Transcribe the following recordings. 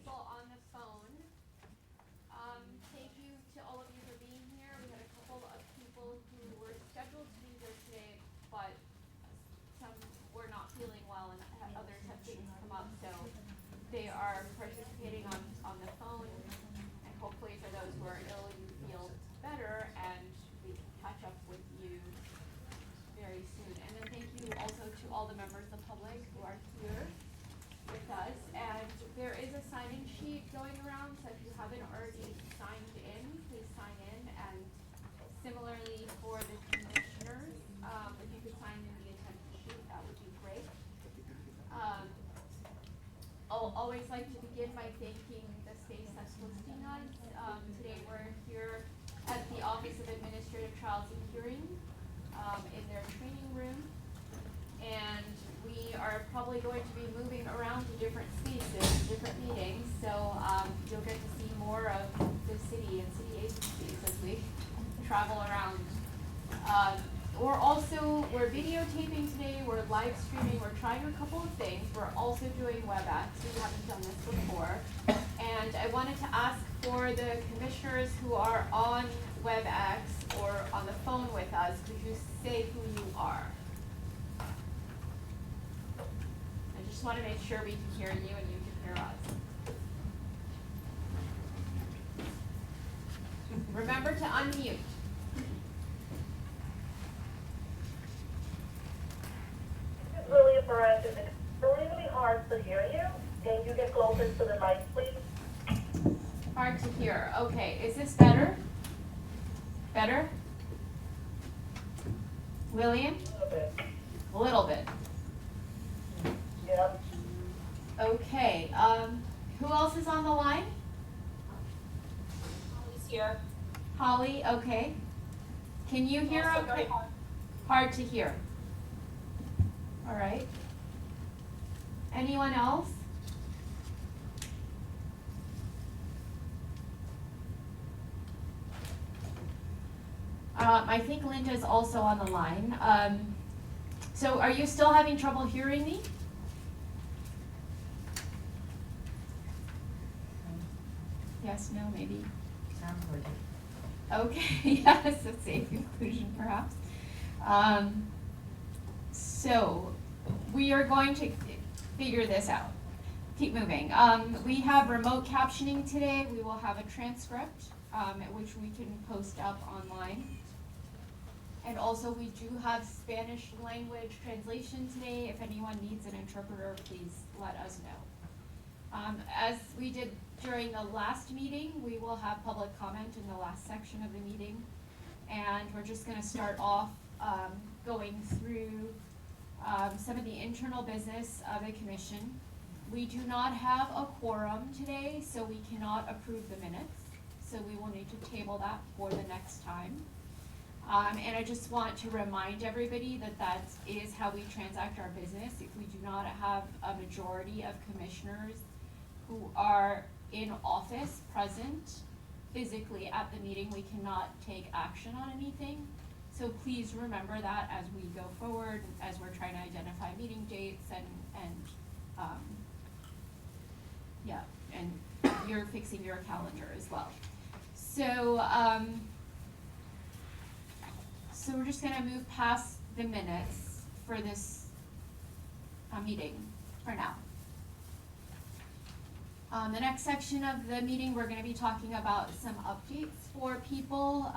people on the phone. Thank you to all of you for being here. We had a couple of people who were scheduled to be here today, but some were not feeling well and others have things come up, so they are participating on the phone. And hopefully for those who are ill, you feel better and we can catch up with you very soon. And then thank you also to all the members of the public who are here with us. And there is a sign-in sheet going around, so if you haven't already signed in, please sign in. And similarly for the commissioners, if you could sign in the attendance sheet, that would be great. I'll always like to begin by thanking the space that's hosting us. Today we're here at the Office of Administrative Trials and Hearings in their training room. And we are probably going to be moving around to different spaces, different meetings, so you'll get to see more of the city and city agencies as we travel around. We're videotaping today, we're live streaming, we're trying a couple of things. We're also doing WebEx, we haven't done this before. And I wanted to ask for the commissioners who are on WebEx or on the phone with us, could you say who you are? I just want to make sure we can hear you and you can hear us. Remember to unmute. It's really interactive. It's really hard to hear you. Can you get closer to the mic, please? Hard to hear. Okay, is this better? Better? William? A little bit. A little bit. Yeah. Okay, who else is on the line? Holly's here. Holly, okay. Can you hear Also very okay? hard. Hard to hear. All right. Anyone else? I think Linda's also on the line. So are you still having trouble hearing me? Yes, no, maybe. Okay, yes, a safe conclusion perhaps. So we are going to figure this out. Keep moving. We have remote captioning today. We will have a transcript, which we can post up online. And also we do have Spanish language translation today. If anyone needs an interpreter, please let us know. As we did during the last meeting, we will have public comment in the last section of the meeting. And we're just gonna start off going through some of the internal business of the commission. We do not have a quorum today, so we cannot approve the minutes. So we will need to table that for the next time. And I just want to remind everybody that that is how we transact our business. If we do not have a majority of commissioners who are in office present physically at the meeting, we cannot take action on anything. So please remember that as we go forward, as we're trying to identify meeting dates and you're fixing your calendar as well. So we're just gonna move past the minutes for this meeting for now. The next section of the meeting, we're gonna be talking about some updates for people.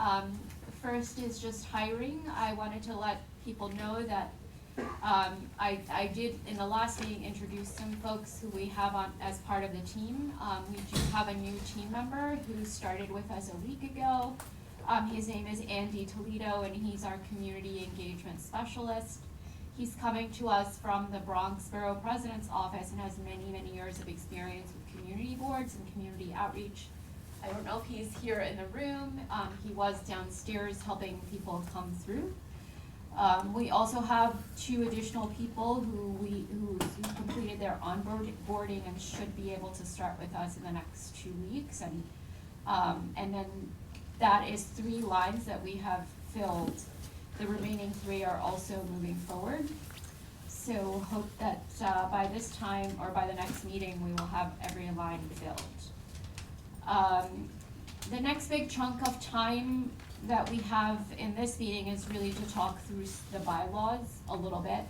First is just hiring. I wanted to let people know that I did in the last meeting introduce some folks who we have on as part of the team. We do have a new team member who started with us a week ago. His name is Andy Toledo, and he's our community engagement specialist. He's coming to us from the Bronx Borough President's Office and has many, many years of experience with community boards and community outreach. I don't know if he's here in the room. He was downstairs helping people come through. We also have 2 additional people who completed their onboarding and should be able to start with us in the next 2 weeks. And then that is 3 lines that we have filled. The remaining 3 are also moving forward. so hope that by this time or by the next meeting, we will have every line filled. The next big chunk of time that we have in this meeting is really to talk through the bylaws a little bit.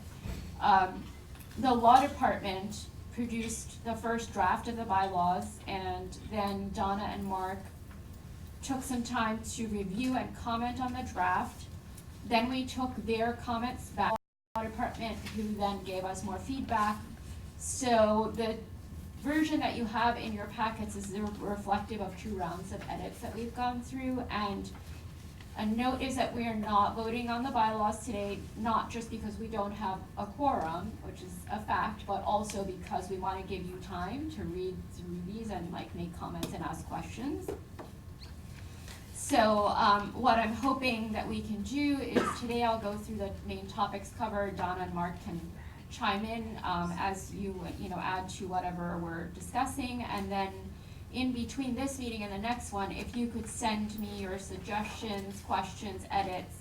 The law department produced the first draft of the bylaws, and then Donna and Mark took some time to review and comment on the draft. Then we took their comments back to the law department, who then gave us more feedback. So the version that you have in your packets is reflective of 2 rounds of edits that we've gone through. And a note is that we are not voting on the bylaws today, not just because we don't have a quorum, which is a fact, but also because we want to give you time to read through these and make comments and ask questions. So what I'm hoping that we can do is today I'll go through the main topics covered. Donna and Mark can chime in as you add to whatever we're discussing, and then in between this meeting and the next one, if you could send me your suggestions, questions, edits,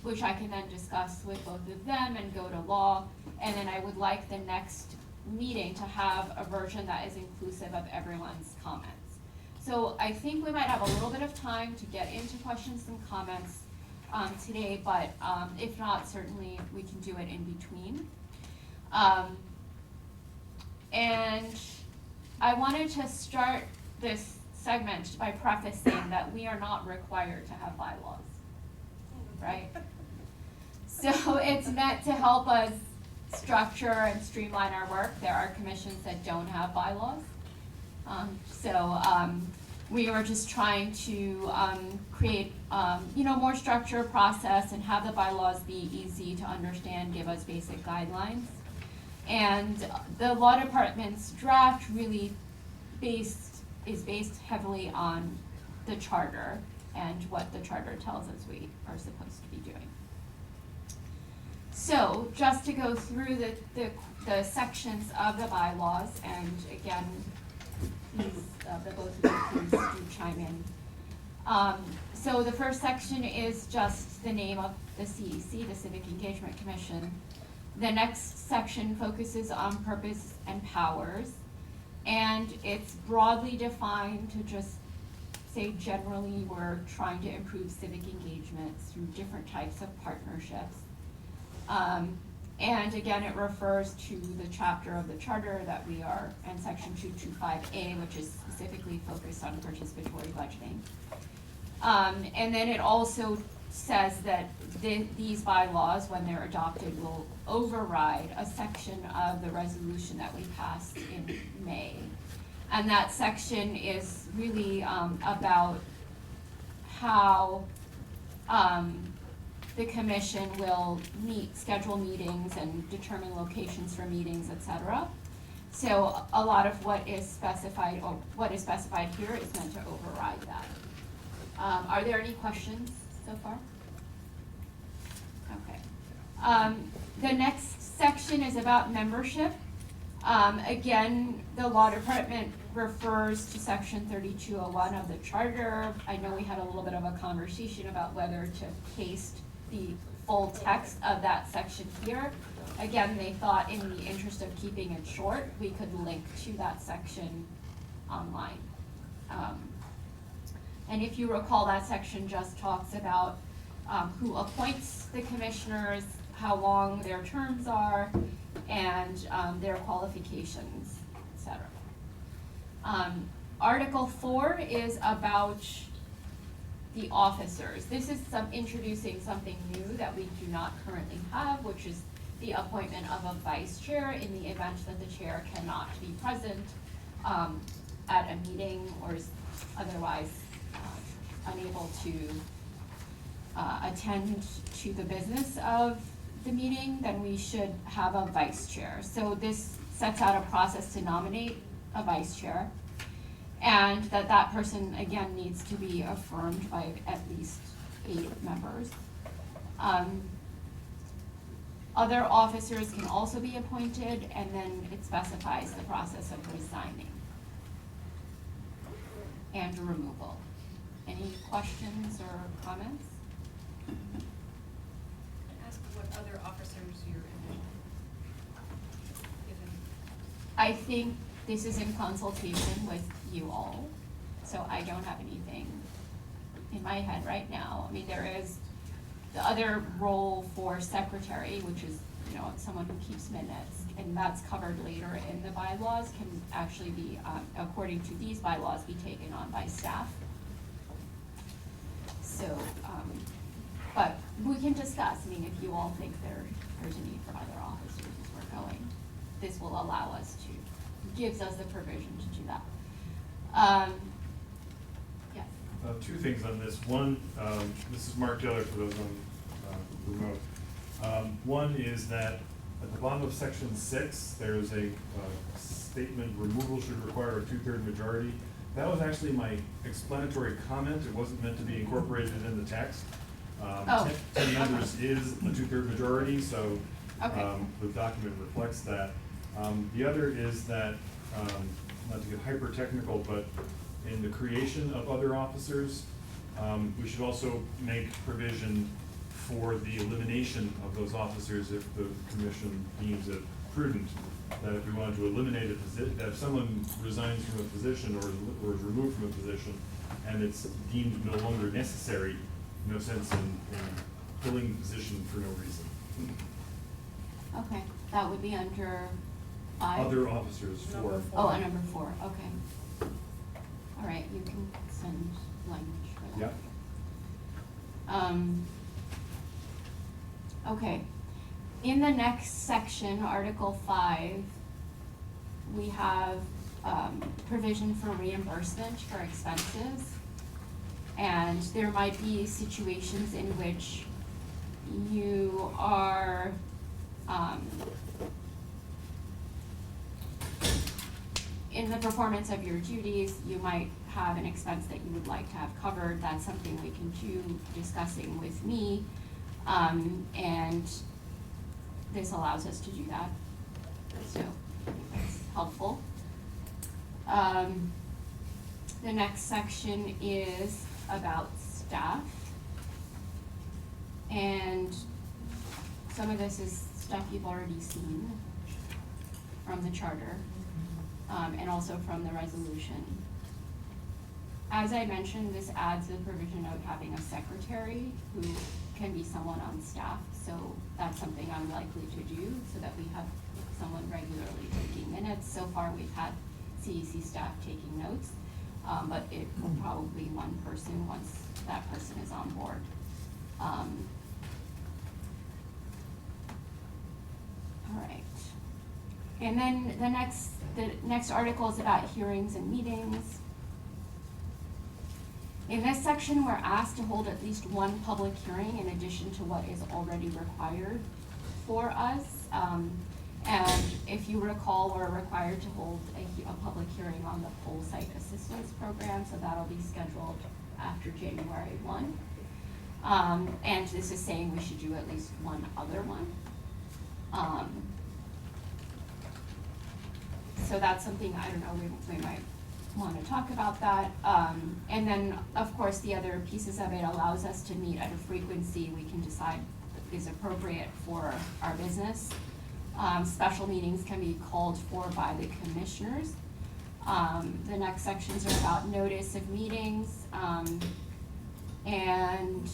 which I can then discuss with both of them and go to law. And then I would like the next meeting to have a version that is inclusive of everyone's comments. So I think we might have a little bit of time to get into questions and comments today, but if not, certainly we can do it in between. And I wanted to start this segment by prefacing that we are not required to have bylaws, right? So it's meant to help us structure and streamline our work. There are commissions that don't have bylaws. We were just trying to create more structured process and have the bylaws be easy to understand, give us basic guidelines. And the law department's draft really is based heavily on the charter and what the charter tells us we are supposed to be doing. So just to go through the sections of the bylaws, and again, please, the both of you please do chime in. So the first section is just the name of the CEC, the Civic Engagement Commission. The next section focuses on purpose and powers, and it's broadly defined to just say generally we're trying to improve civic engagement through different types of partnerships. And again, it refers to the chapter of the charter that we are in section 225A, which is specifically focused on participatory budgeting. And then it also says that these bylaws, when they're adopted, will override a section of the resolution that we passed in May. And that section is really about how the commission will schedule meetings and determine locations for meetings, etc. So a lot of what is specified here is meant to override that. Are there any questions so far? Okay. The next section is about membership. Again, the law department refers to section 3201 of the charter. I know we had a little bit of a conversation about whether to paste the full text of that section here. Again, they thought in the interest of keeping it short, we could link to that section online. And if you recall, that section just talks about who appoints the commissioners, how long their terms are, and their qualifications, etc. Article 4 is about the officers. This is introducing something new that we do not currently have, which is the appointment of a vice chair in the event that the chair cannot be present at a meeting or is otherwise unable to attend to the business of the meeting. Then we should have a vice chair. So this sets out a process to nominate a vice chair, and that person again needs to be affirmed by at least 8 members. Other officers can also be appointed, and then it specifies the process of resigning and removal. Any questions or comments? Ask what other officers you're envisioning. I think this is in consultation with you all, so I don't have anything in my head right now. I mean, there is the other role for secretary, which is, you know, someone who keeps minutes, and that's covered later in the bylaws, can actually be, according to these bylaws, be taken on by staff. So, but we can discuss, I mean, if you all think there's a need for other officers as we're going, this will allow us to, gives us the provision to do that. Yes. Two things on this. One, this is Mark Geller for those on remote. One is that at the bottom of section 6, there's a statement, removal should require a 2/3 majority. That was actually my explanatory comment. It wasn't meant to be incorporated in the text. 10 members is a 2/3 majority, so the document reflects that. The other is that, not to get hyper technical, but in the creation of other officers, we should also make provision for the elimination of those officers if the commission deems it prudent. That if we wanted to eliminate a position, that if someone resigns from a position or is removed from a position and it's deemed no longer necessary, no sense in filling the position for no reason. Okay, that would be under I? Other officers for. Oh, number 4, okay. All right, you can send language for that. Yeah. Okay, in the next section, Article 5, we have provision for reimbursement for expenses. And there might be situations in which you are in the performance of your duties, you might have an expense that you would like to have covered. That's something we can do discussing with me. And this allows us to do that. So that's helpful. The next section is about staff. And some of this is stuff you've already seen from the charter, and also from the resolution. As I mentioned, this adds the provision of having a secretary who can be someone on staff, so that's something I'm likely to do, so that we have someone regularly taking minutes. So far, we've had CEC staff taking notes, but it will probably be one person once that person is on board. All right. And then the next article is about hearings and meetings. In this section, we're asked to hold at least one public hearing in addition to what is already required for us. And if you recall, we're required to hold a public hearing on the full site assistance program, so that'll be scheduled after January 1. And this is saying we should do at least one other one. So that's something, I don't know, we might want to talk about that. And then, of course, the other pieces of it allows us to meet at a frequency we can decide is appropriate for our business. Special meetings can be called for by the commissioners. The next sections are about notice of meetings, and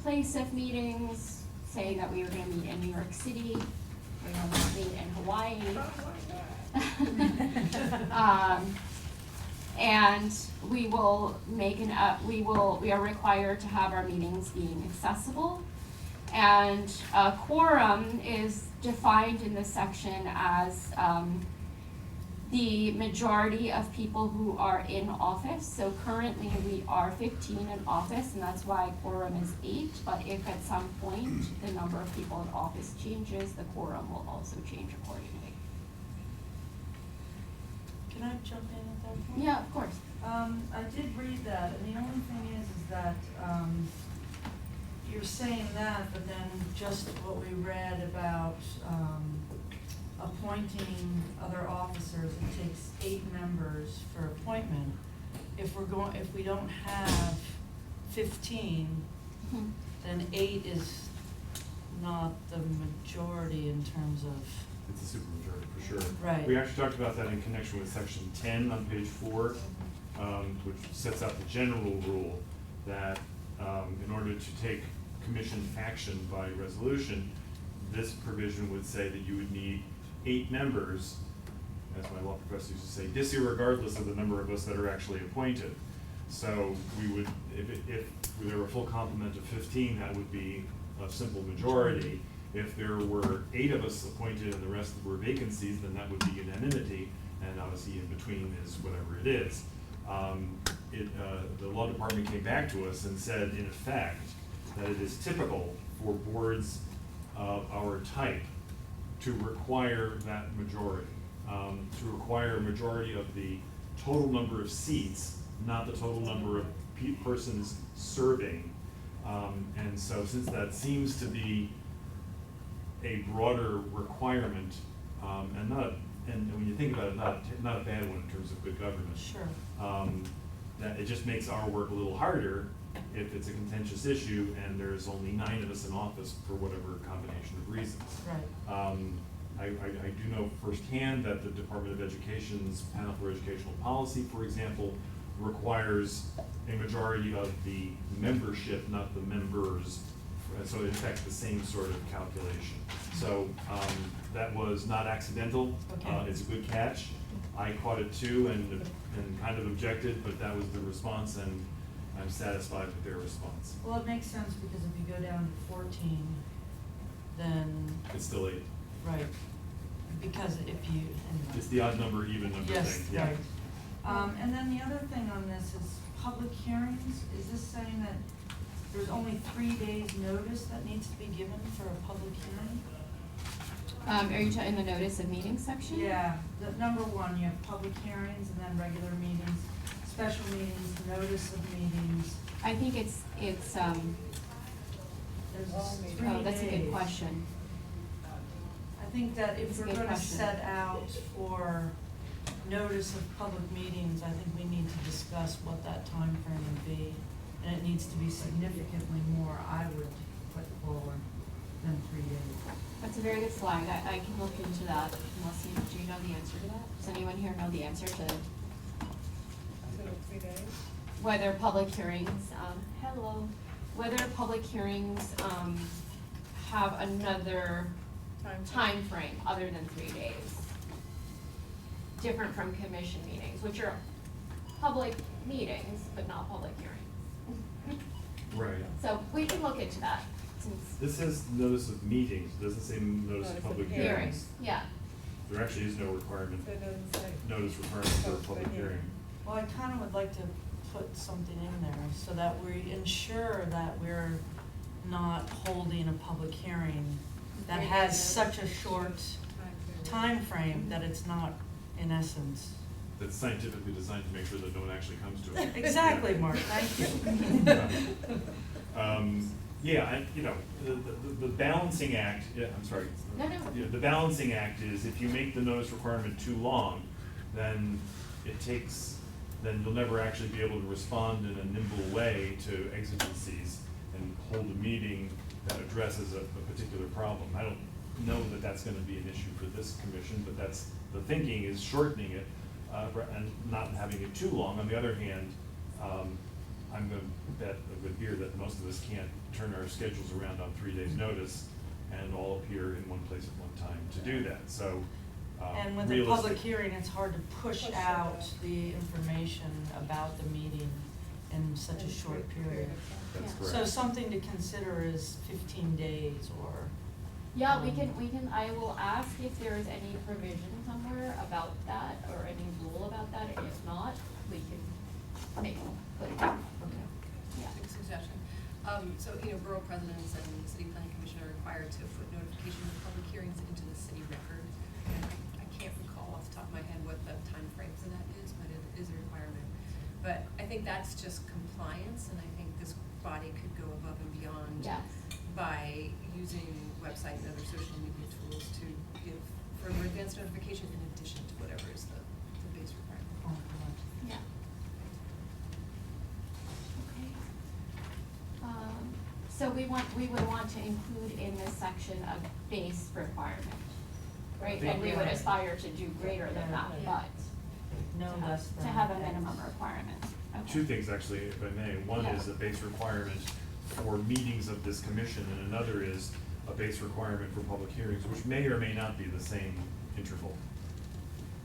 place of meetings, saying that we are going to meet in New York City, we're going to meet in Hawaii. And we will make we are required to have our meetings being accessible. And a quorum is defined in this section as the majority of people who are in office. So currently we are 15 in office, and that's why quorum is 8. But if at some point the number of people in office changes, the quorum will also change accordingly. Can I jump in at that point? Yeah, of course. I did read that, and the only thing is that you're saying that, but then just what we read about appointing other officers, it takes 8 members for appointment. If we don't have 15, then 8 is not the majority in terms of. it's a supermajority for sure. Right. We actually talked about that in connection with section 10 on page 4, which sets out the general rule that in order to take commission action by resolution, this provision would say that you would need 8 members, as my law professor used to say, disregardless of the number of us that are actually appointed. So we would, if there were a full complement of 15, that would be a simple majority. If there were 8 of us appointed and the rest were vacancies, then that would be unanimity, and obviously in between is whatever it is. The law department came back to us and said, in effect, that it is typical for boards of our type to require that majority, to require a majority of the total number of seats, not the total number of persons serving. And so since that seems to be a broader requirement, and when you think about it, not a bad one in terms of good governance. Sure. That it just makes our work a little harder if it's a contentious issue and there's only 9 of us in office for whatever combination of reasons. Right. I do know firsthand that the Department of Education's Panel for Educational Policy, for example, requires a majority of the membership, not the members, so in effect the same sort of calculation. So that was not accidental. Okay. It's a good catch. I caught it too and kind of objected, but that was the response, and I'm satisfied with their response. Well, it makes sense because if you go down to 14, then, It's still 8. right, because if you, anyway. It's the odd number, even number Yes, thing, yeah. right. And then the other thing on this is public hearings. Is this saying that there's only 3 days' notice that needs to be given for a public hearing? Are you in the notice of meeting section? Yeah, the number 1, you have public hearings and then regular meetings, special meetings, notice of meetings. I think it's, There's this 3 oh, that's a good days. question. I think that if That's a we're good gonna question. set out for notice of public meetings, I think we need to discuss what that time frame would be. And it needs to be significantly more, I would put forward, than 3 days. That's a very good slide. I can look into that. Unless you, do you know the answer to that? Does anyone here know the answer to So 3 days? whether public hearings, whether public hearings, have another time frame other than 3 days? Different from commission meetings, which are public meetings, but not public hearings. Right. So we can look into that, since This says notice of meetings, it doesn't say notice of public hearings. hearings. yeah. There actually is no requirement, So it doesn't say. notice requirement for a public hearing. Well, I kinda would like to put something in there so that we ensure that we're not holding a public hearing that 3 has days such a short time frame that it's not, in essence. That's scientifically designed to make sure that no one actually comes to it. Exactly, Yeah. Mark, thank you. Yeah, the balancing act, I'm sorry. No, no. Yeah, the balancing act is if you make the notice requirement too long, then then you'll never actually be able to respond in a nimble way to exigencies and hold a meeting that addresses a particular problem. I don't know that that's gonna be an issue for this commission, but the thinking is shortening it, and not having it too long. On the other hand, I'm gonna bet a good beer that most of us can't turn our schedules around on 3 days' notice and all appear in one place at one time to do that, so. And with a public hearing, it's hard to push out the information about the meeting in such a short period. That's Yeah. So correct. something to consider is 15 days or. Yeah, we can, I will ask if there is any provision somewhere about that, or any rule about that, and if not, we can put it down. Okay. Yeah. Suggestion. So, borough presidents and city planning commission are required to put notification of public hearings into the city record. And I can't recall off the top of my head what the time frame for that is, but it is a requirement. But I think that's just compliance, and I think this body could go above and beyond Yes. by using website and other social media tools to give further advanced notification in addition to whatever is the base requirement. Oh, God. Yeah. Okay. So we would want to include in this section a base requirement. right? And we would aspire to do greater than that, Yeah. but No less than. to have a X. minimum requirement. Okay. Two things actually, if I may. One Yeah. is a base requirement for meetings of this commission, and another is a base requirement for public hearings, which may or may not be the same interval.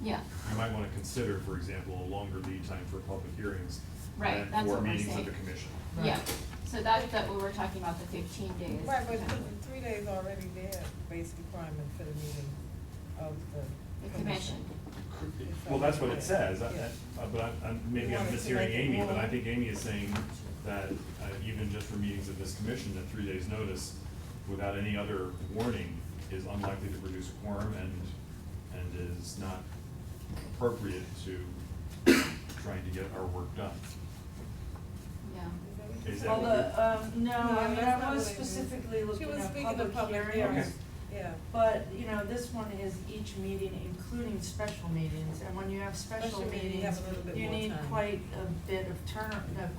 Yeah, You might wanna consider, for example, a longer lead time for public hearings Right, than that's for what we're meetings of saying. the commission. yeah, so that's that we were talking about the 15 days. Right, but the 3 days already there, base requirement for the meeting of The the commission. commission. Well, that's what it says, Yeah. but maybe You I'm wanted to mishearing make it Amy, but more- I think Amy is saying that even just for meetings of this commission, that 3 days' notice without any other warning is unlikely to produce a quorum and is not appropriate to trying to get our work done. Yeah. Is that Well, what no, I mean, that's I not was what it is. specifically She looking was at speaking of public public hearings. hearings, yeah. But, you know, this one is each meeting, including special meetings, and when you have special Special meeting, you meetings, have a little bit you more need time. quite a bit of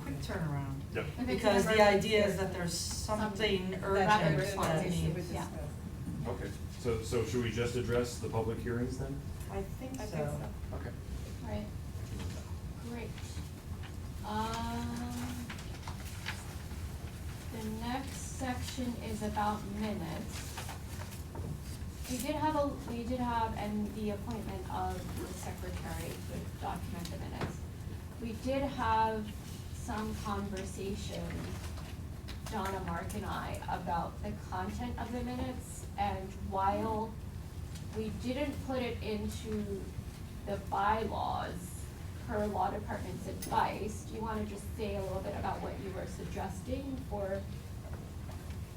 quick turnaround. Yep. If it's Because an the idea is emergency. that there's something Rapid urgent that response. needs. Yeah. Okay, so should we just address the public hearings then? I think I so. think so. Okay. Right, great. The next section is about minutes. We did have, and the appointment of the secretary to document the minutes. We did have some conversation, Donna, Mark, and I, about the content of the minutes, and while we didn't put it into the bylaws per law department's advice, do you wanna just say a little bit about what you were suggesting for?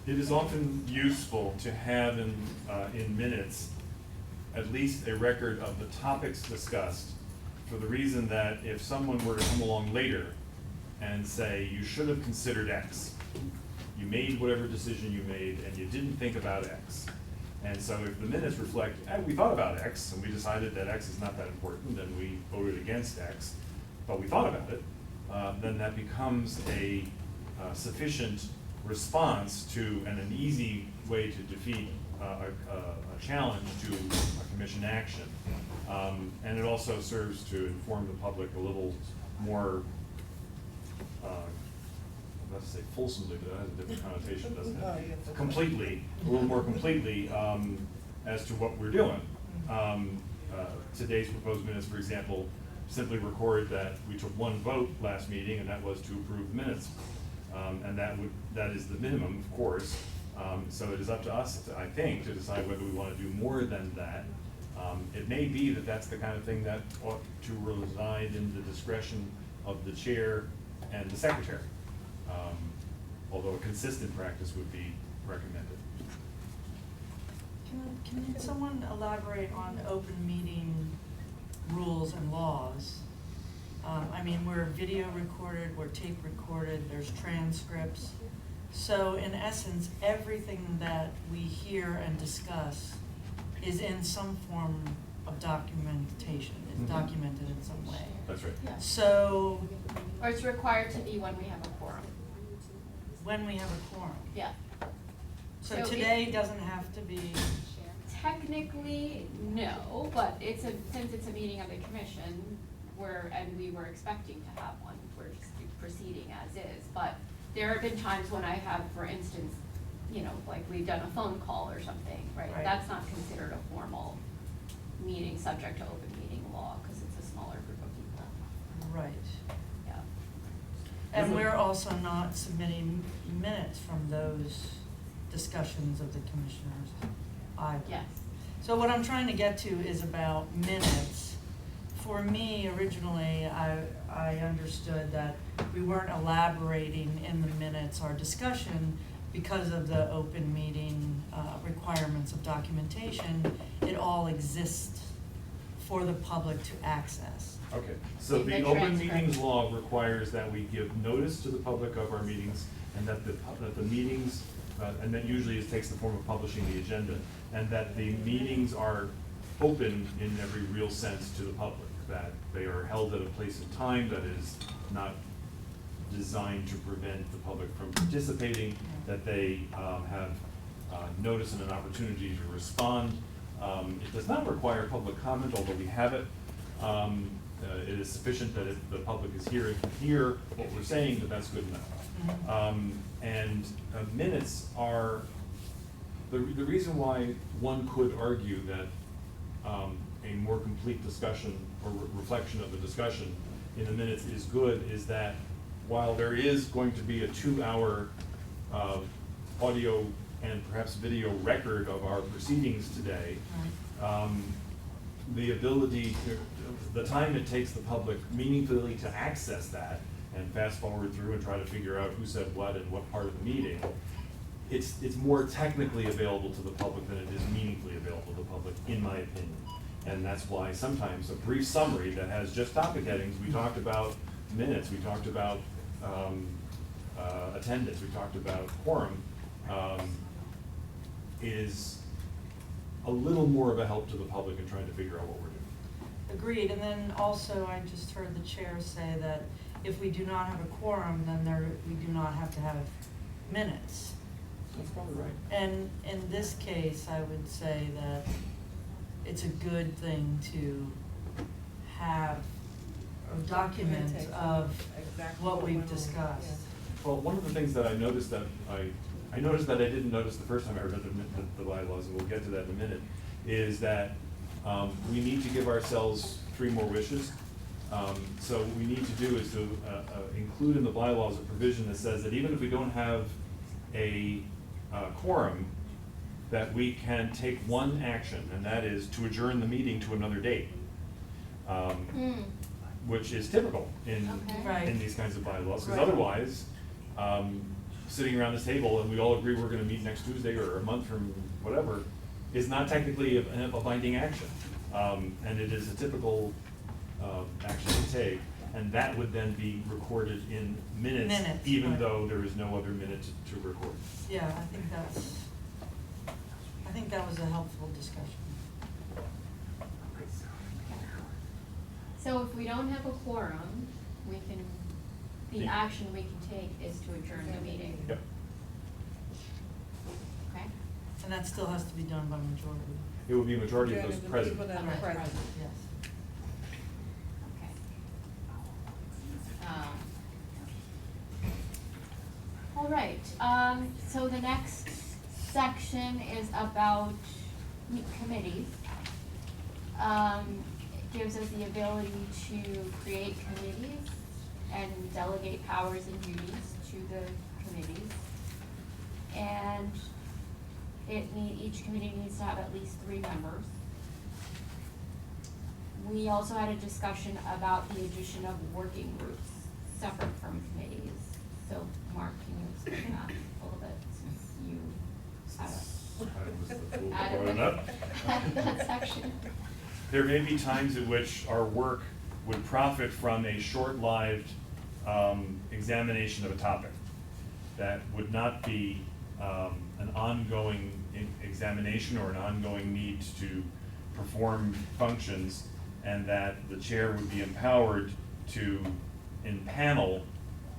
It is often useful to have in minutes at least a record of the topics discussed, for the reason that if someone were to come along later and say, you should have considered X, you made whatever decision you made and you didn't think about X. And so if the minutes reflect, we thought about X and we decided that X is not that important and we voted against X, but we thought about it, then that becomes a sufficient response to, and an easy way to defeat a challenge to a commission action. And it also serves to inform the public a little more, let's say fulsomely, but that has a different connotation, doesn't it? Oh, yeah. Completely, a little more completely, as to what we're doing. Today's proposed minutes, for example, simply record that we took one vote last meeting, and that was to approve the minutes. And that is the minimum, of course. So it is up to us, I think, to decide whether we want to do more than that. It may be that that's the kind of thing that ought to reside in the discretion of the chair and the secretary. Although a consistent practice would be recommended. Can someone elaborate on open meeting rules and laws? I mean, we're video recorded, we're tape recorded, there's transcripts. So in essence, everything that we hear and discuss is in some form of documentation, it's Mhm. documented in some way. That's right. Yeah. So Or it's required to be when we have a quorum. when we have a quorum, Yeah. so So today doesn't have to be, Technically, no, but since it's a meeting of the commission, and we were expecting to have one, we're just proceeding as is. But there have been times when I have, for instance, like we've done a phone call or something, right? Right. That's not considered a formal meeting subject to open meeting law, because it's a smaller group of people, right. yeah. And we're also not submitting minutes from those discussions of the commissioners either. Yes, So what I'm trying to get to is about minutes. For me, originally, I understood that we weren't elaborating in the minutes our discussion because of the open meeting requirements of documentation. It all exists for the public to access. Okay, so In the the open transcript. meetings law requires that we give notice to the public of our meetings, and that the meetings, and that usually takes the form of publishing the agenda, and that the meetings are open in every real sense to the public, that they are held at a place and time that is not designed to prevent the public from participating, that they have notice and an opportunity to respond, It does not require public comment, although we have it. It is sufficient that if the public is here and can hear what we're saying, that's good enough. And minutes are, the reason why one could argue that a more complete discussion or reflection of the discussion in the minutes is good is that while there is going to be a 2-hour audio and perhaps video record of our proceedings today, the ability to, the time it takes the public meaningfully to access that and fast forward through and try to figure out who said what and what part of the meeting, it's more technically available to the public than it is meaningfully available to the public, in my opinion. And that's why sometimes a brief summary that has just topic headings, we talked about minutes, we talked about attendance, we talked about quorum, is a little more of a help to the public in trying to figure out what we're doing. Agreed, and then also I just heard the chair say that if we do not have a quorum, then we do not have to have minutes. That's probably right. And in this case, I would say that it's a good thing to have a document of Exactly what we've went on, discussed. yeah. Well, one of the things that I noticed that I noticed that I didn't notice the first time I read the bylaws, and we'll get to that in a minute, is that we need to give ourselves 3 more wishes. So what we need to do is to include in the bylaws a provision that says that even if we don't have a quorum, that we can take one action, and that is to adjourn the meeting to another date. Which is typical in Okay. in these kinds of bylaws, because Right. otherwise, sitting around this table and we all agree we're gonna meet next Tuesday or a month from whatever, is not technically a binding action. And it is a typical action to take, and that would then be recorded in minutes, Minutes, even right. though there is no other minute to record. Yeah, I think that was a helpful discussion. So if we don't have a quorum, the action we can take is to adjourn the meeting. Yep. Okay? And that still has to be done by majority. It would be a majority of Yeah, those the present. people that are Right, present. yes. Okay. All right, so the next section is about committees. It gives us the ability to create committees and delegate powers and duties to the committees. And each committee needs to have at least 3 members. We also had a discussion about the addition of working groups separate from committees. So Mark, can you explain that a little bit, since you I was the fool for bringing it up. had that section? There may be times at which our work would profit from a short-lived examination of a topic that would not be an ongoing examination or an ongoing need to perform functions, and that the chair would be empowered to impanel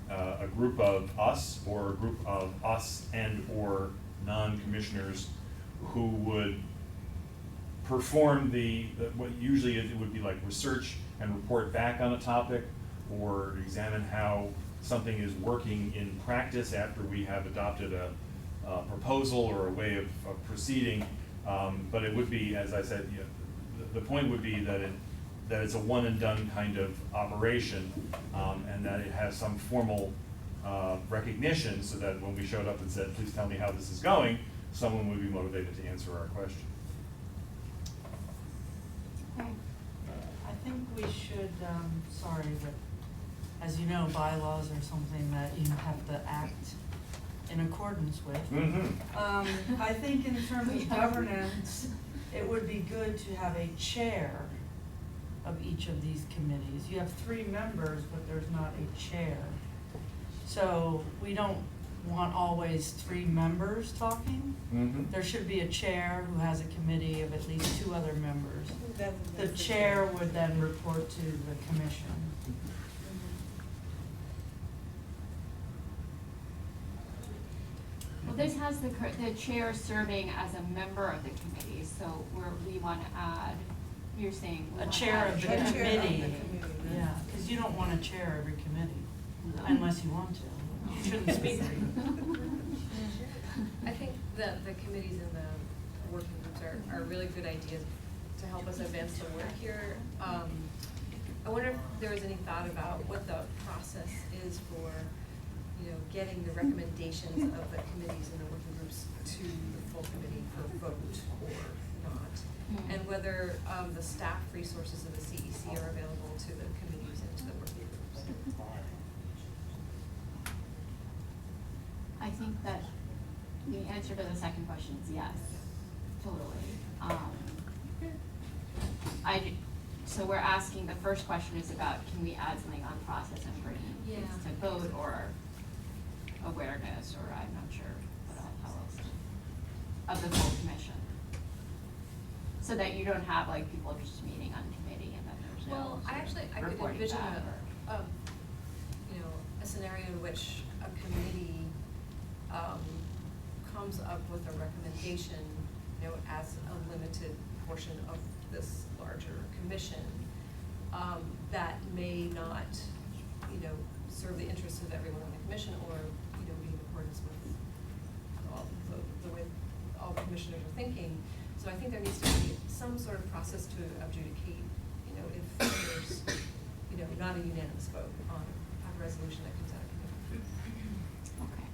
a group of us or a group of us and or non-commissioners who would perform what usually it would be like research and report back on a topic, or examine how something is working in practice after we have adopted a proposal or a way of proceeding. But it would be, as I said, the point would be that it's a one and done kind of operation, and that it has some formal recognition, so that when we showed up and said, please tell me how this is going, someone would be motivated to answer our question. Okay. I think we should, sorry, but as you know, bylaws are something that you have to act in accordance with. Mm-hmm. I think in terms of governance, it would be good to have a chair of each of these committees. You have 3 members, but there's not a chair. So we don't want always 3 members talking. Mm-hmm. There should be a chair who has a committee of at least 2 other members. Who doesn't The necessarily- chair would then report to the commission. Well, this has the chair serving as a member of the committee, so we wanna add, you're saying. we A wanna chair add of the chair of the committee, committee, yeah, cause you don't wanna chair every committee, unless you want to. You shouldn't speak for you. I think the committees and the working groups are really good ideas to help us advance the work here. I wonder if there was any thought about what the process is for, getting the recommendations of the committees and the working groups to the full committee for vote or not. Mm. And whether, the staff resources of the CEC are available to the committees and to the working groups. I think that the answer to the second question is yes, totally. So we're asking, the first question is about, can we add something on process and bringing things Yeah. to vote or awareness, or I'm not sure how else, of the full commission? So that you don't have like people just meeting on committee and then there's no Well, I sort of could reporting envision back a scenario in which a committee, comes up with a recommendation, as a limited portion of this larger commission, that may not, serve the interests of everyone on the commission or, be in accordance with all the way all the commissioners are thinking. So I think there needs to be some sort of process to adjudicate, if there's, not a unanimous vote on a resolution that comes out of committee. Okay.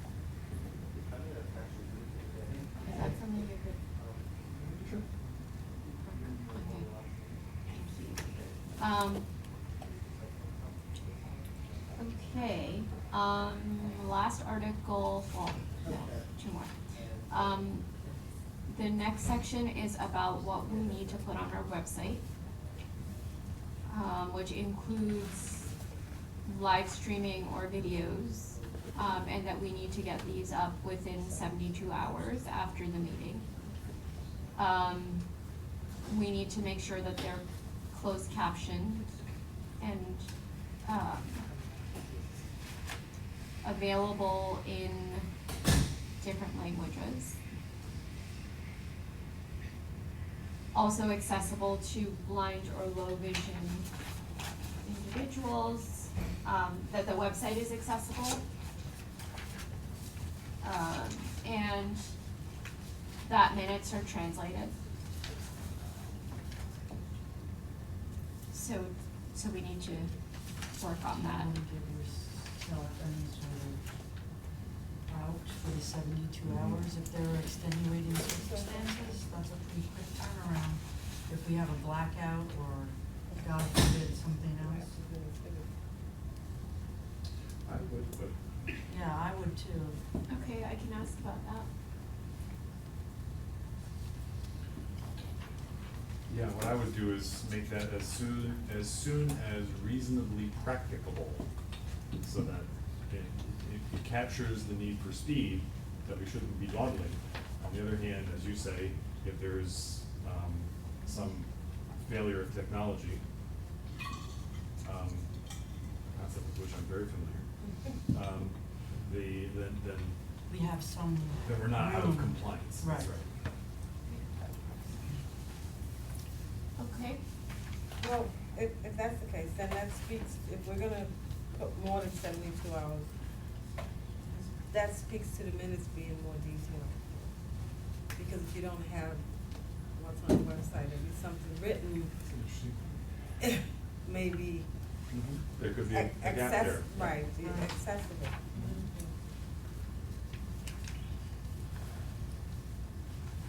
Is that something you could? Sure. Okay, last article, well, no, two more. The next section is about what we need to put on our website, which includes live streaming or videos, and that we need to get these up within 72 hours after the meeting. We need to make sure that they're closed captioned and, available in different languages. Also accessible to blind or low vision individuals, that the website is accessible. And that minutes are translated. So we need to work on that. Want to give yourself any sort of out for the 72 hours if there are extenuating circumstances? That's a pretty quick turnaround. If we have a blackout or, God forbid, something else. I would, but Yeah, I would too. Okay, I can ask about that. yeah, what I would do is make that as soon as reasonably practicable, so that it captures the need for speed that we shouldn't be dawdling. On the other hand, as you say, if there's some failure of technology, concept of which I'm very familiar, then We have some. we're not out of room. compliance. That's Right. right. Okay, Well, if that's the case, then that speaks, if we're gonna put more than 72 hours, that speaks to the minutes being more detailed. Because if you don't have what's on the website, if it's something written, Interesting. maybe There could be a gap there. right, accessible.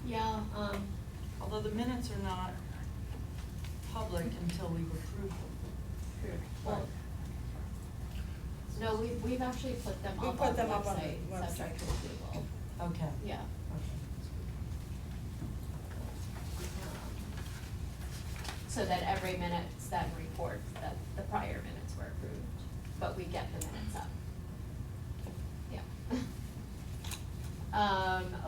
yeah, Although the minutes are not public until we've approved them. well, no, we've actually put them We up put on the them up on the website, website. subject to approval, Okay. yeah. Okay. So that every minute's then reports that the prior minutes were approved, but we get the minutes up. Yeah.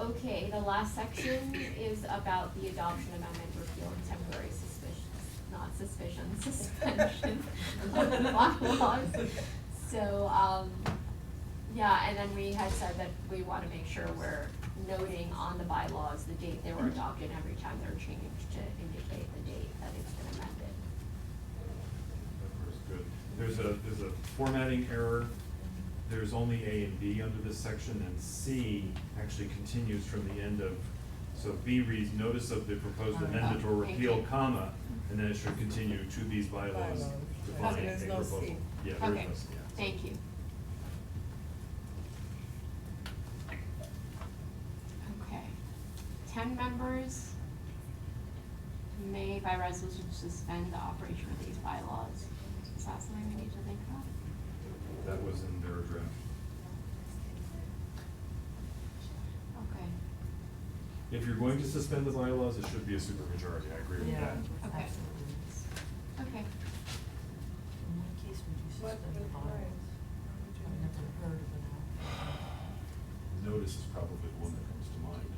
Okay, the last section is about the adoption amendment repeal and temporary suspension of the bylaws. So, yeah, and then we had said that we wanna make sure we're noting on the bylaws the date they were adopted every time they're changed to indicate the date that it's been amended. That was good. There's a formatting error. There's only A and B under this section, and C actually continues from the end of, so B reads, notice of the proposed amendment or Thank repeal, you. comma, and then it should continue to these bylaws. Bylaws. defining Okay. a There's no proposal. C. Yeah, there is Okay, no C, yeah. thank you. Okay, 10 members may by resolution suspend the operation of these bylaws. Is that something we need to think about? That was in their draft. Okay, If you're going to suspend the bylaws, it should be a supermajority, I agree with Yeah, that. Okay. absolutely. okay. In what case would you What suspend the would- bylaws? I've never heard of it. Notice is probably the one that comes to mind,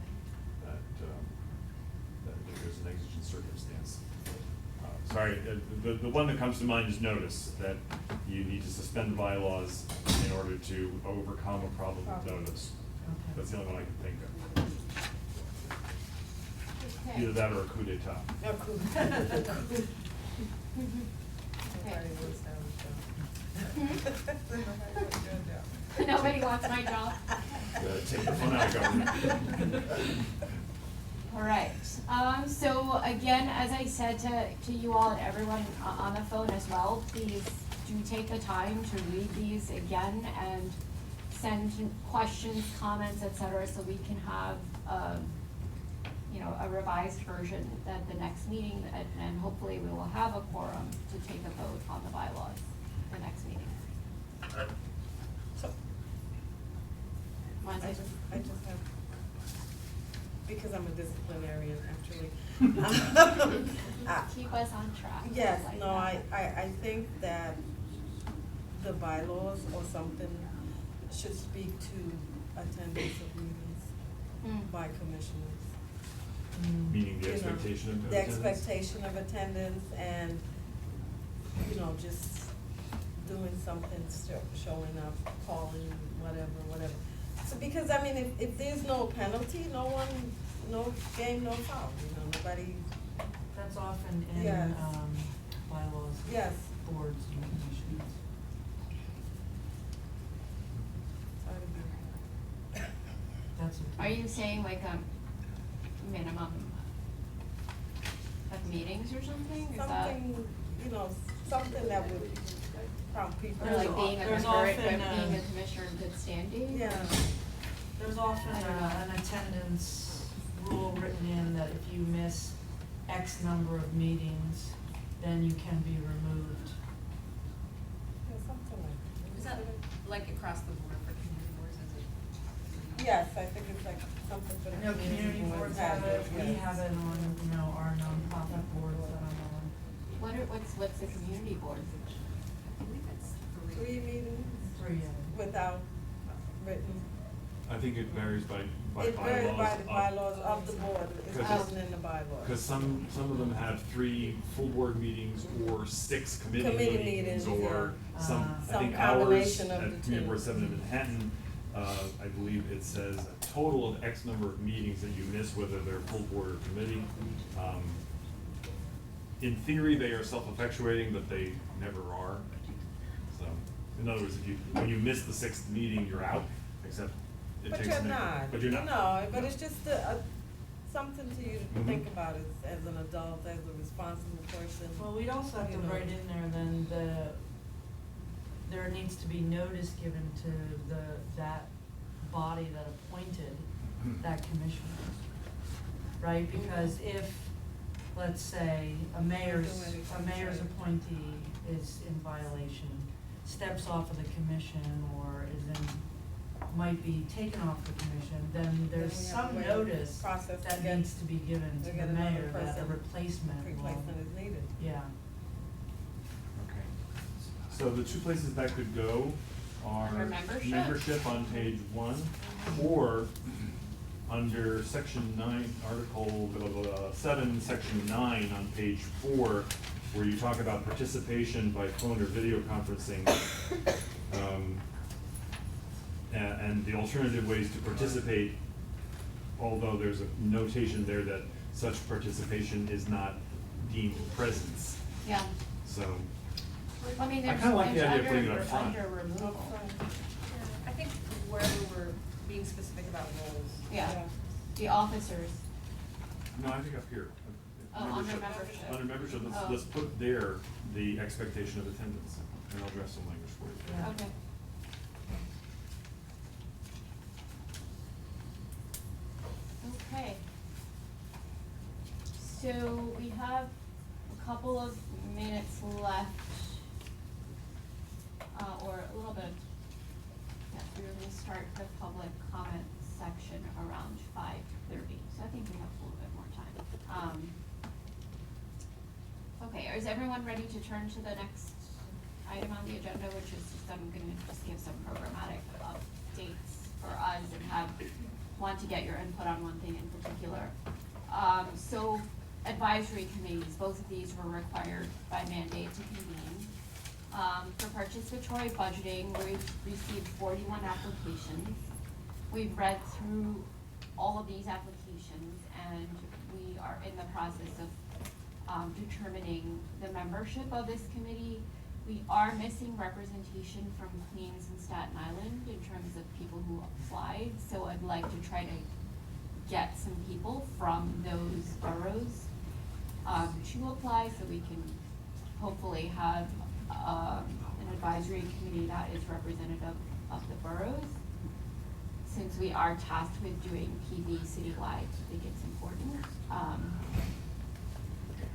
that if there's an exigent circumstance. Sorry, the one that comes to mind is notice, that you need to suspend the bylaws in order to overcome a problem with notice. Okay. That's the only one I can think of. Okay. Either that or a coup d'etat. No, cool. Nobody wants to have a job. Nobody wants to have a job. Nobody wants my job. Take the fun out of government. All right, so again, as I said to you all and everyone on the phone as well, please do take the time to read these again and send questions, comments, et cetera, so we can have, a revised version at the next meeting, and hopefully we will have a quorum to take a vote on the bylaws the next meeting. So, Want to I say- just have, because I'm a disciplinarian, actually. Keep us on track. Yes, like no, that. I think that the bylaws or something should speak to attendance of meetings by commissioners. Meaning the You know, expectation of The attendance? expectation of attendance and, just doing something, showing up, calling, whatever. So, because, I mean, if there's no penalty, no game, no foul, nobody, That's often in, Yes. bylaws. Yes. Boards and commissions. try to be. That's. Are you saying like a minimum of meetings or something? Is that, Something, something that would prompt people. or like being a There's member, often, being a commissioner in good standing? Yeah, There's often I don't know. an attendance rule written in that if you miss X number of meetings, then you can be removed. yeah, something like. Is that like across the board for community boards, is it? Yes, I think it's like something for the You know, community boards have it, we yes. have it on, our nonprofit boards that I'm on. What's the community board? I believe it's 3 meetings 3 without written. I think it varies by It varies by the bylaws bylaws. of the board, it's Because- written in the bylaws. Because some of them have 3 full board meetings or 6 committee Committee meetings, meetings, or yeah. some, I Some think ours combination of at the Community two. Board 7 in Manhattan, I believe it says a total of X number of meetings that you miss, whether they're full board or committee. In theory, they are self-effectuating, but they never are. So, in other words, when you miss the 6th meeting, you're out, except it But takes you're an extra- not, But you're not. No, but it's just something to you to Mhm. think about as an adult, as a responsible person. Well, we'd also have to You know. write in there then there needs to be notice given to that body that appointed that commissioner. Right, because if, let's say, a mayor's appointee is in violation, steps off of the commission or might be taken off the commission, then there's we have some to wait notice process to that get- needs to be given to to the get another mayor that a person. replacement will. Replacement is needed. Yeah. Okay. So the 2 places that could go are Under membership? membership on page 1, or under section 9, article 7, section 9 on page 4, where you talk about participation by phone or video conferencing, and the alternative ways to participate although there's a notation there that such participation is not deemed presence, Yeah, so. I mean, I there's, kinda like the idea of putting it under, up front. under removal. I think wherever we're being specific about roles. Yeah, the officers. No, I think up here. Oh, under membership. Under membership, Oh. let's put there the expectation of attendance, and I'll draft some language for you. Yeah. Okay. Okay. So we have a couple of minutes left, or a little bit, we will start the public comment section around 5:30, so I think we have a little bit more time. Okay, is everyone ready to turn to the next item on the agenda, which is just, I'm gonna just give some programmatic updates for us and want to get your input on one thing in particular. So advisory committees, both of these were required by mandate to convene. For participatory budgeting, we've received 41 applications. We've read through all of these applications and we are in the process of determining the membership of this committee. We are missing representation from Queens and Staten Island in terms of people who applied, so I'd like to try to get some people from those boroughs to apply, so we can hopefully have an advisory committee that is representative of the boroughs. Since we are tasked with doing PB citywide, I think it's important.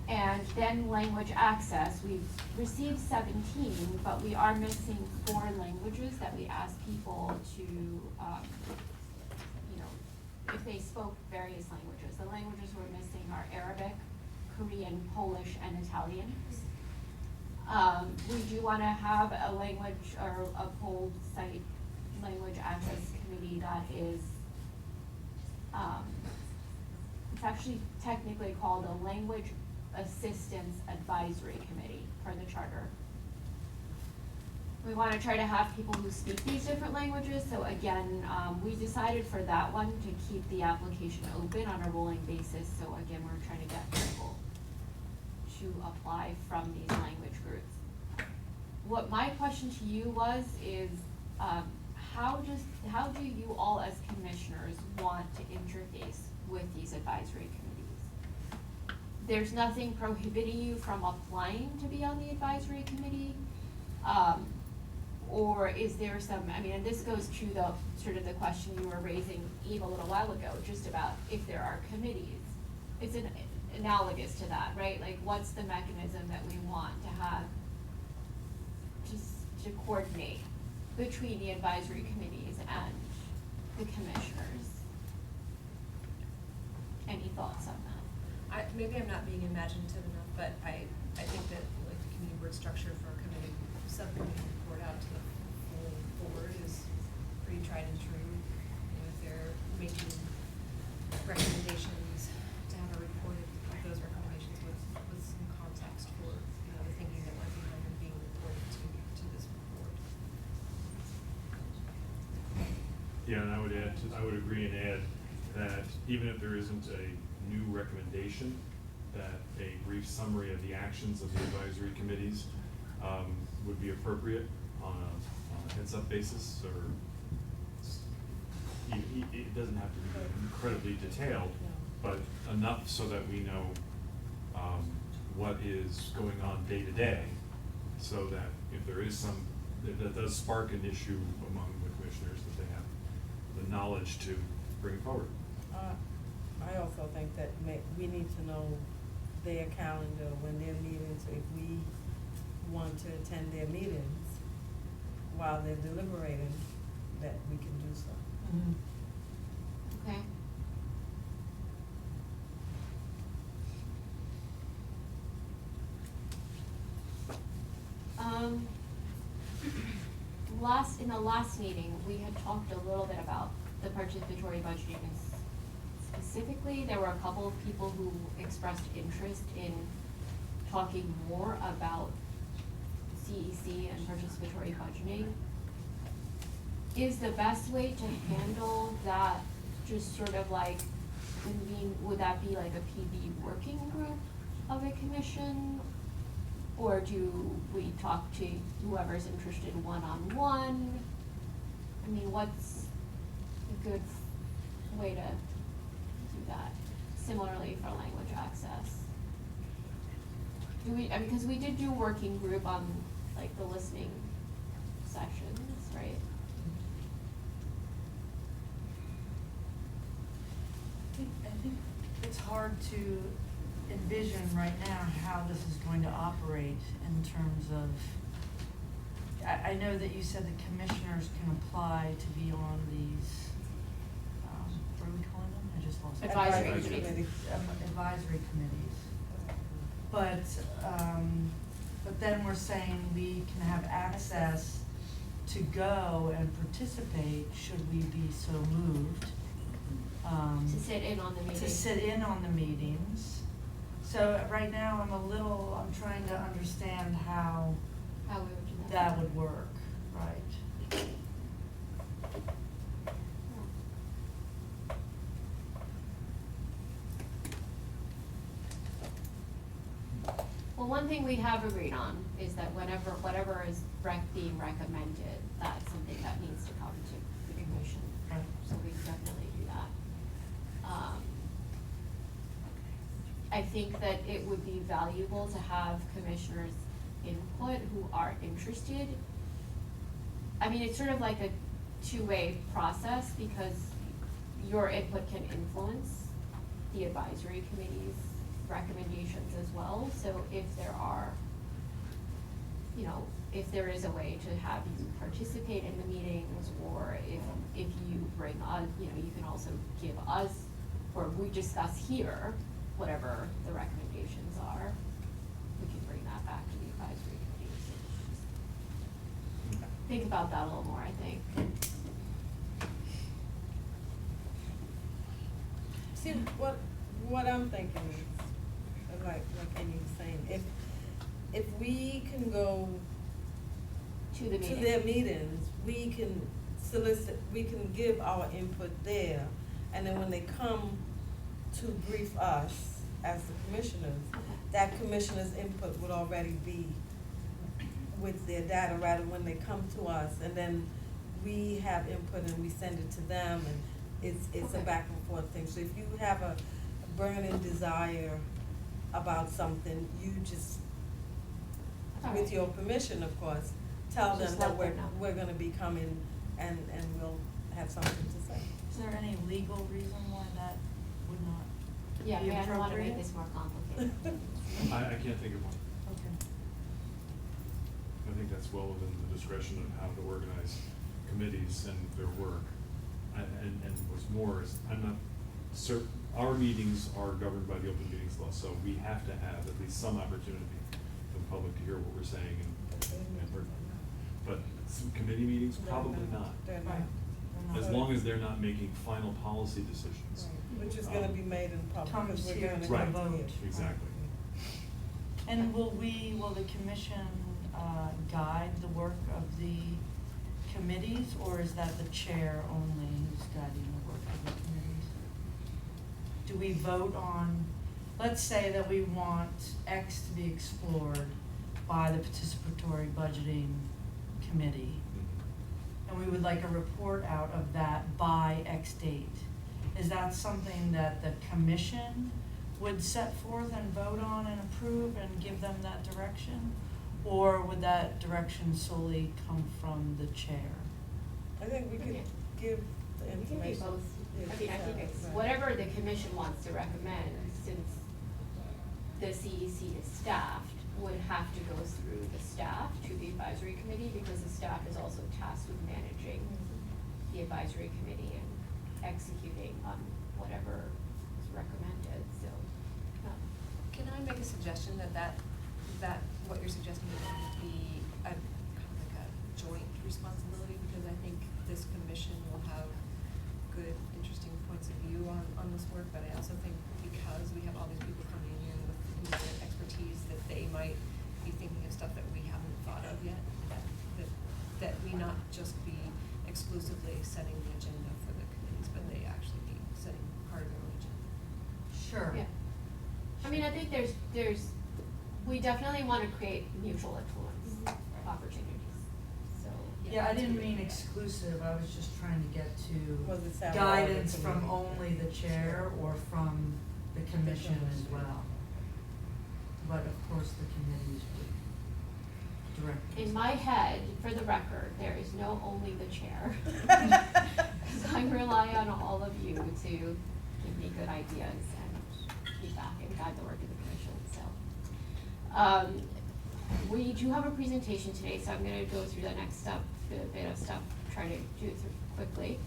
And then language access, we've received 17, but we are missing 4 languages that we ask people to, if they spoke various languages. The languages we're missing are Arabic, Korean, Polish, and Italian. We do wanna have a language or a whole site language access committee that is, it's actually technically called a Language Assistance Advisory Committee per the charter. We wanna try to have people who speak these different languages, so again, we decided for that one to keep the application open on a rolling basis, so again, we're trying to get people to apply from these language groups. What my question to you was is, how do you all as commissioners want to interface with these advisory committees? There's nothing prohibiting you from applying to be on the advisory committee, or is there some, and this goes to the, sort of the question you were raising, Eve, a little while ago, just about if there are committees. It's analogous to that, right? Like, what's the mechanism that we want to have to coordinate between the advisory committees and the commissioners? Any thoughts on that? Maybe I'm not being imaginative enough, but I think that like the committee board structure for a committee, subcommittee report out to the full board is pretty tried and true. If they're making recommendations, to have a report of those recommendations with some context for, the thinking that went behind them being reported to this board. Yeah, and I would agree and add that even if there isn't a new recommendation, that a brief summary of the actions of the advisory committees would be appropriate on a heads-up basis, or it doesn't have to be incredibly detailed, but enough so that we know what is going on day to day, so that if there is that does spark an issue among the commissioners, that they have the knowledge to bring forward. I also think that we need to know their calendar, when their meetings, if we want to attend their meetings while they're deliberating, that we can do so. Mm-hmm. Okay. In the last meeting, we had talked a little bit about the participatory budgeting. Specifically, there were a couple of people who expressed interest in talking more about CEC and participatory budgeting. Is the best way to handle that just sort of like convene, would that be like a PB working group of a commission? Or do we talk to whoever's interested one-on-one? I mean, what's a good way to do that? Similarly for language access. Do we, I mean, because we did do working group on like the listening sessions, right? I think it's hard to envision right now how this is going to operate in terms of, I know that you said the commissioners can apply to be on these, what are we calling them? I just lost it. Advisory Advisory committees. Advisory committees. But then we're saying we can have access to go and participate should we be so moved. To sit in on the meeting. To sit in on the meetings. So right now, I'm trying to understand how How we would do that. that would work, right? Well, one thing we have agreed on is that whatever is being recommended, that's something that needs to come to the commission. Right. So we can definitely do that. I think that it would be valuable to have commissioners' input who are interested. I mean, it's sort of like a two-way process because your input can influence the advisory committee's recommendations as well. So if there are, if there is a way to have you participate in the meetings, or if you bring us, you can also give us, or we discuss here, whatever the recommendations are, we can bring that back to the advisory committee. So think about that a little more, I think. See, what I'm thinking is, like Amy was saying, if we can go To the to meeting. their meetings, we can solicit, we can give our input there, and then when they come to brief us as the commissioners, that commissioner's input would already be with their data, rather when they come to us, and then we have input and we send it to them, and it's a Okay. back and forth thing. So if you have a burning desire about something, you just, All with right. your permission, of course, tell them Just that let them know. we're gonna be coming and we'll have something to say. Is there any legal reason why that would not Yeah, I be mean, I don't wanna appropriate? make this more complicated. I can't think of one. Okay. I think that's well within the discretion of how to organize committees and their work. And what's more is, I'm not certain, our meetings are governed by the open meetings law, so we have to have at least some opportunity for the public to hear what we're saying and but some committee meetings, probably not. They're Right. not. As long as they're not making final policy decisions. Right. Which is gonna be made in public, Comes because we're here gonna to Right. come to vote. you. Exactly. And will the commission guide the work of the committees, or is that the chair only who's guiding the work of the committees? Do we vote on, let's say that we want X to be explored by the participatory budgeting committee, and we would like a report out of that by X date. Is that something that the commission would set forth and vote on and approve and give them that direction? Or would that direction solely come from the chair? I think we could Okay. give the We can do information. both. Yeah, I think it's right. whatever the commission wants to recommend, since the CEC is staffed, would have to go through the staff to the advisory committee, because the staff is also tasked with managing the advisory committee and executing on whatever is recommended, so. Can I make a suggestion that what you're suggesting would be a kind of like a joint responsibility? Because I think this commission will have good, interesting points of view on this work, but I also think because we have all these people coming in with their expertise, that they might be thinking of stuff that we haven't thought of yet, that we not just be exclusively setting the agenda for the committees, but they actually be setting part of their own agenda. Sure. Yeah. I mean, I think we definitely wanna create mutual influence opportunities, so. Yeah, I didn't mean exclusive, I was just trying to get Was it to salary guidance or from committee? only the chair or from the commission as well. But of course, the committees would direct. In my head, for the record, there is no only the chair. Cause I rely on all of you to give me good ideas and feedback and guide the work of the commission, so. We do have a presentation today, so I'm gonna go through the next step, the bit of stuff, try to do it through quickly.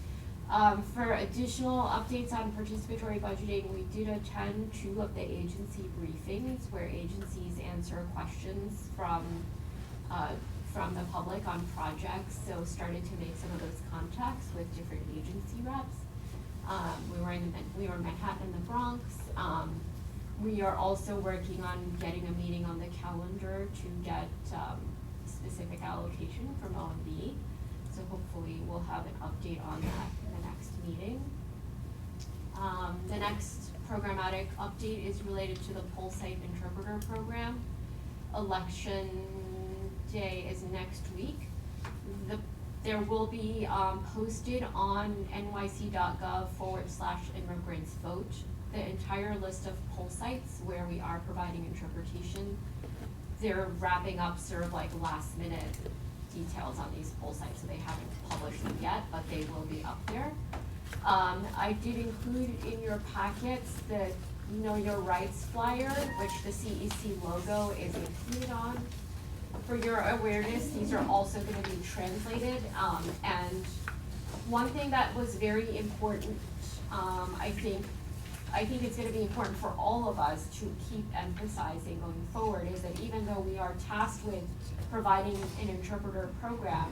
For additional updates on participatory budgeting, we did attend 2 of the agency briefings where agencies answer questions from the public on projects, so started to make some of those contacts with different agency reps. We were in Manhattan and the Bronx. We are also working on getting a meeting on the calendar to get specific allocation from OMB. So hopefully we'll have an update on that in the next meeting. The next programmatic update is related to the poll site interpreter program. Election day is next week. There will be posted on nyc.gov/immigrants vote, the entire list of poll sites where we are providing interpretation. They're wrapping up sort of like last minute details on these poll sites, so they haven't published them yet, but they will be up there. I did include in your packets the Know Your Rights flyer, which the CEC logo is included on. For your awareness, these are also gonna be translated, and one thing that was very important, I think it's gonna be important for all of us to keep emphasizing going forward, is that even though we are tasked with providing an interpreter program,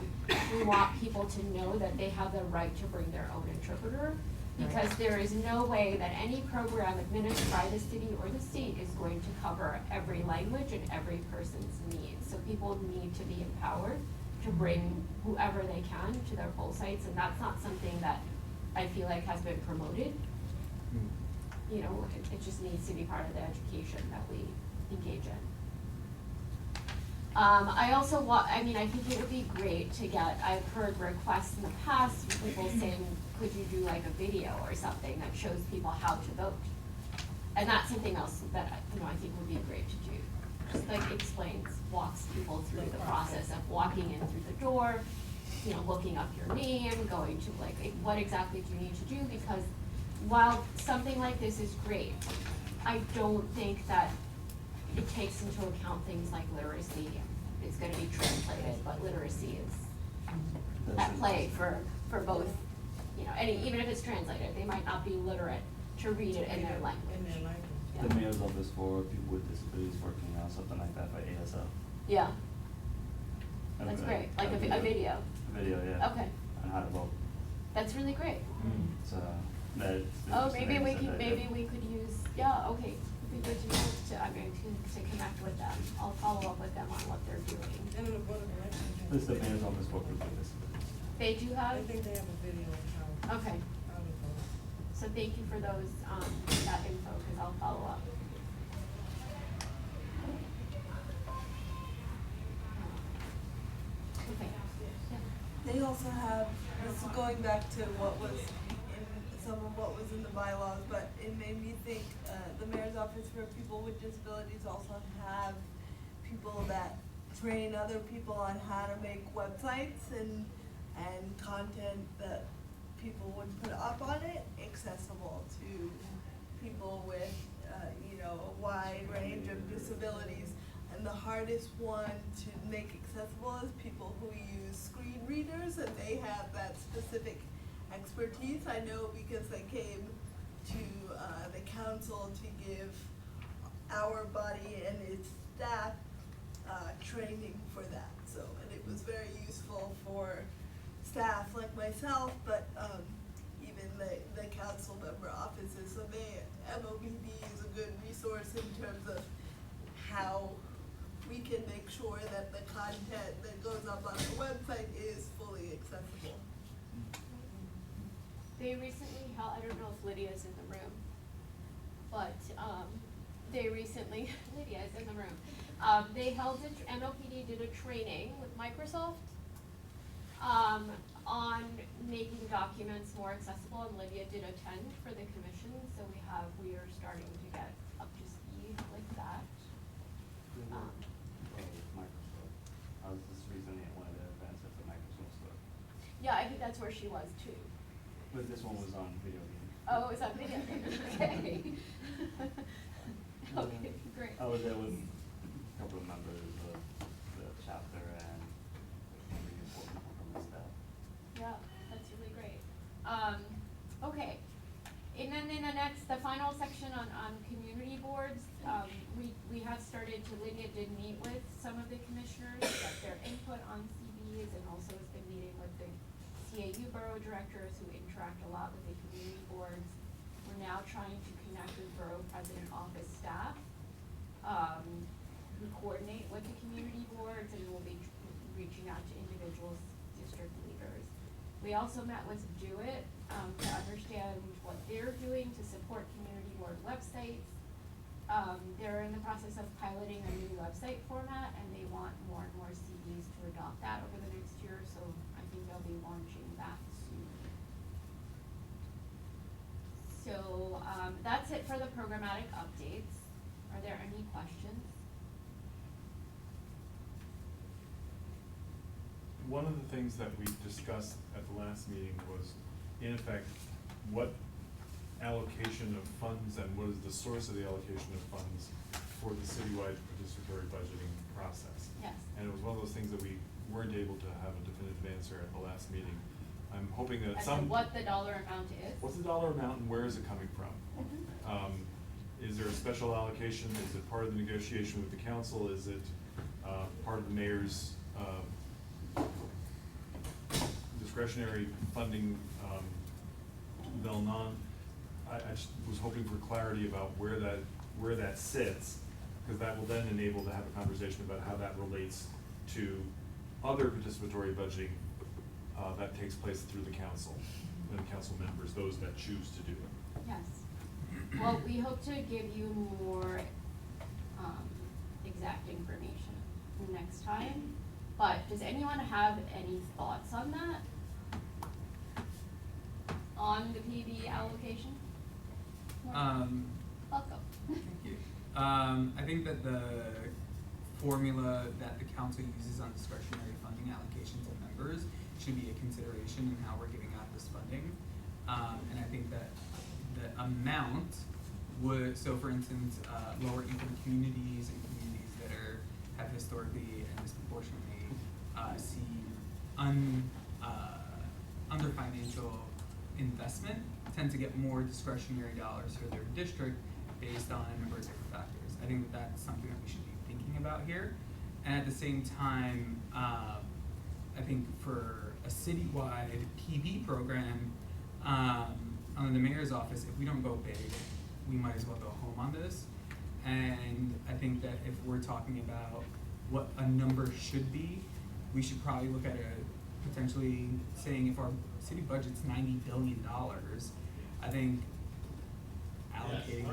we want people to know that they have the right to bring their own interpreter, because there is no way that any program administered by the city or the state is going to cover every language and every person's needs. So people need to be empowered to bring whoever they can to their poll sites, and that's not something that I feel like has been promoted. You know, it just needs to be part of the education that we engage in. I also I think it would be great to get, I've heard requests in the past, from people saying, could you do like a video or something that shows people how to vote? And that's something else that, I think would be great to do. Just like walks people through the process of walking in through the door, looking up your name, going to like, what exactly do you need to do? Because while something like this is great, I don't think that it takes into account things like literacy. It's gonna be translated, but literacy is at play for both, even if it's translated, they might not be literate to read it in their language. In their language. Yeah. The mayor's office for people with disabilities working on something like that for ASL. Yeah, And, that's great, like a video. A video, yeah. Okay, On how to vote. that's really great. So, that. Oh, maybe we could use, okay, it'd be good to know, to connect with them. I'll follow up with them on what they're doing. And the Board of Elections. This is the mayor's office for people with disabilities. They do have, I think they have a video on how okay, to vote. so thank you for those, that info, cause I'll follow up. Okay, yeah. They also have, this is going back to what was in, some of what was in the bylaws, but it made me think, the mayor's office for people with disabilities also have people that train other people on how to make websites and content that people would put up on it, accessible to people with, a wide range of disabilities. And the hardest one to make accessible is people who use screen readers, and they have that specific expertise. I know because they came to the council to give our body and its staff training for that. So, and it was very useful for staff like myself, but even the council member offices. So MOBD is a good resource in terms of how we can make sure that the content that goes up on the website is fully accessible. They recently held, I don't know if Lydia's in the room. but, they recently, Lydia is in the room, they held NOPD did a training with Microsoft, on making documents more accessible, and Lydia did attend for the commission, so we are starting to get up to speed with that. Microsoft. I was just recently at one of the events at the Microsoft store. Yeah, I think that's where she was too. But this one was on video game. Oh, is that video? Okay. Okay, great. I was there with a couple of members of the chapter and really important people from the staff. Yeah, that's really great. Okay, and then in the final section on community boards, we have started to, Lydia did meet with some of the commissioners, get their input on CBs, and also has been meeting with the CAU borough directors who interact a lot with the community boards. We're now trying to connect with borough president office staff, who coordinate with the community boards, and we'll be reaching out to individual district leaders. We also met with Do It, to understand what they're doing to support community board websites. They're in the process of piloting a new website format, and they want more and more CDs to adopt that over the next year, so I think they'll be launching that soon. So, that's it for the programmatic updates. Are there any questions? One of the things that we discussed at the last meeting was, in effect, what allocation of funds and what is the source of the allocation of funds for the citywide participatory budgeting process. Yes. And it was one of those things that we weren't able to have a definitive answer at the last meeting. I'm hoping that As to what the dollar amount is? What's the dollar amount and where is it coming from? Is there a special allocation? Is it part of the negotiation with the council? Is it part of the mayor's discretionary funding bill non? I just was hoping for clarity about where that sits, because that will then enable to have a conversation about how that relates to other participatory budgeting that takes place through the council and the council members, those that choose to do it. Yes. Well, we hope to give you more exact information next time, but does anyone have any thoughts on that? On the PB allocation? Welcome. Thank you. I think that the formula that the council uses on discretionary funding allocations of members should be a consideration in how we're giving out this funding. And I think that the amount would, so for instance, lower income communities and communities that have historically and disproportionately seen under financial investment tend to get more discretionary dollars for their district based on a number of different factors. I think that that's something that we should be thinking about here. And at the same time, I think for a citywide PB program, under the mayor's office, if we don't go big, we might as well go home on this. And I think that if we're talking about what a number should be, we should probably look at it potentially saying if our city budget's $90 billion, I think allocating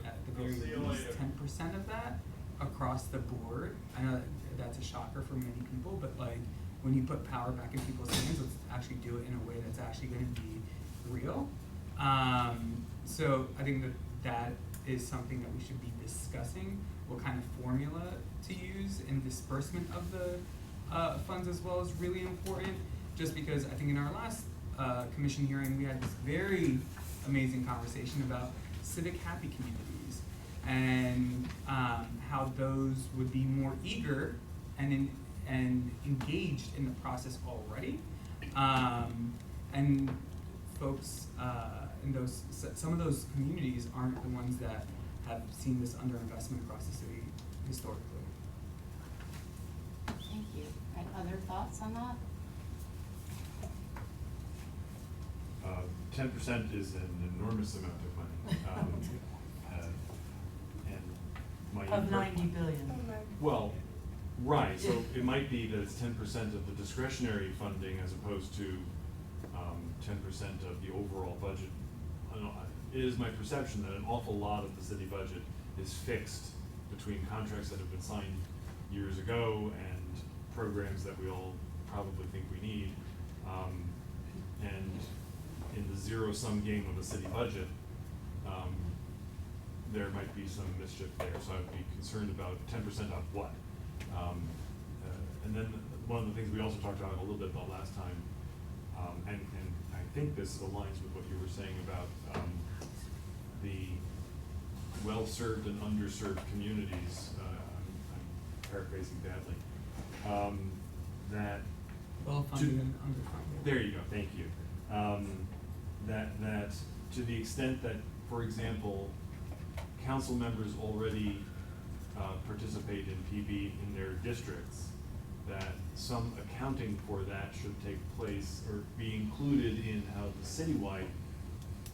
at the very least 10% of that across the board. I know that that's a shocker for many people, but like when you put power back in people's hands, let's actually do it in a way that's actually going to be real. So I think that is something that we should be discussing, what kind of formula to use in disbursement of the funds as well is really important, just because I think in our last commission hearing we had this very amazing conversation about civic happy communities and how those would be more eager and engaged in the process already, and folks in those, some of those communities aren't the ones that have seen this underinvestment across the city historically. Thank you. And other thoughts on that? 10% is an enormous amount of money. And my Of 90 billion. Well, right, so it might be that it's 10% of the discretionary funding as opposed to 10% of the overall budget. I don't know, it is my perception that an awful lot of the city budget is fixed between contracts that have been signed years ago and programs that we all probably think we need. And in the zero-sum game of a city budget, there might be some mischief there, so I'd be concerned about 10% of what. And then one of the things we also talked about a little bit about last time, and I think this aligns with what you were saying about the well-served and underserved communities, I'm paraphrasing badly, that. Well-funded and underfunded. There you go, thank you. That to the extent that, for example, council members already participate in PB in their districts, that some accounting for that should take place or be included in how the citywide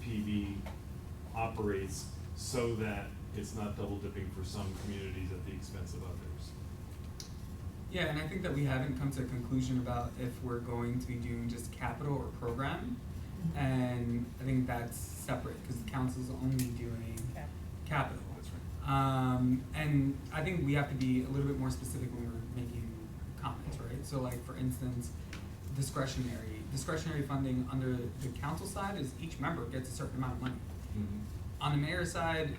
PB operates, so that it's not double dipping for some communities at the expense of others. Yeah, and I think that we haven't come to a conclusion about if we're going to be doing just capital or program. And I think that's separate because the council's only doing capital. That's right. And I think we have to be a little bit more specific when we're making comments, right? So like, for instance, discretionary funding under the council side is each member gets a certain amount of money. Mm-hmm. On the mayor's side,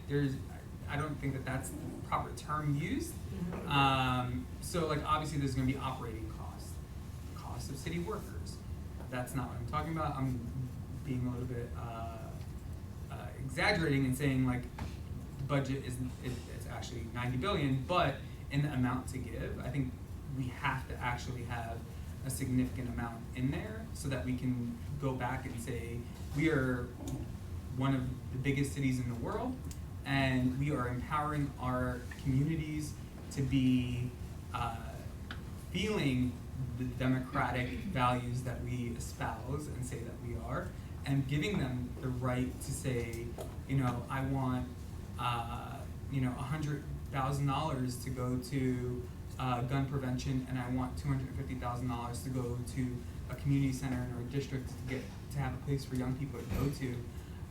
I don't think that that's the proper term used. So like, obviously there's gonna be operating costs of city workers. That's not what I'm talking about. I'm being a little bit exaggerating and saying like, the budget it's actually 90 billion, but in the amount to give, I think we have to actually have a significant amount in there so that we can go back and say, we are one of the biggest cities in the world, and we are empowering our communities to be feeling the democratic values that we espouse and say that we are, and giving them the right to say, you know, I want, $100,000 to go to gun prevention, and I want $250,000 to go to a community center in our district to have a place for young people to go to.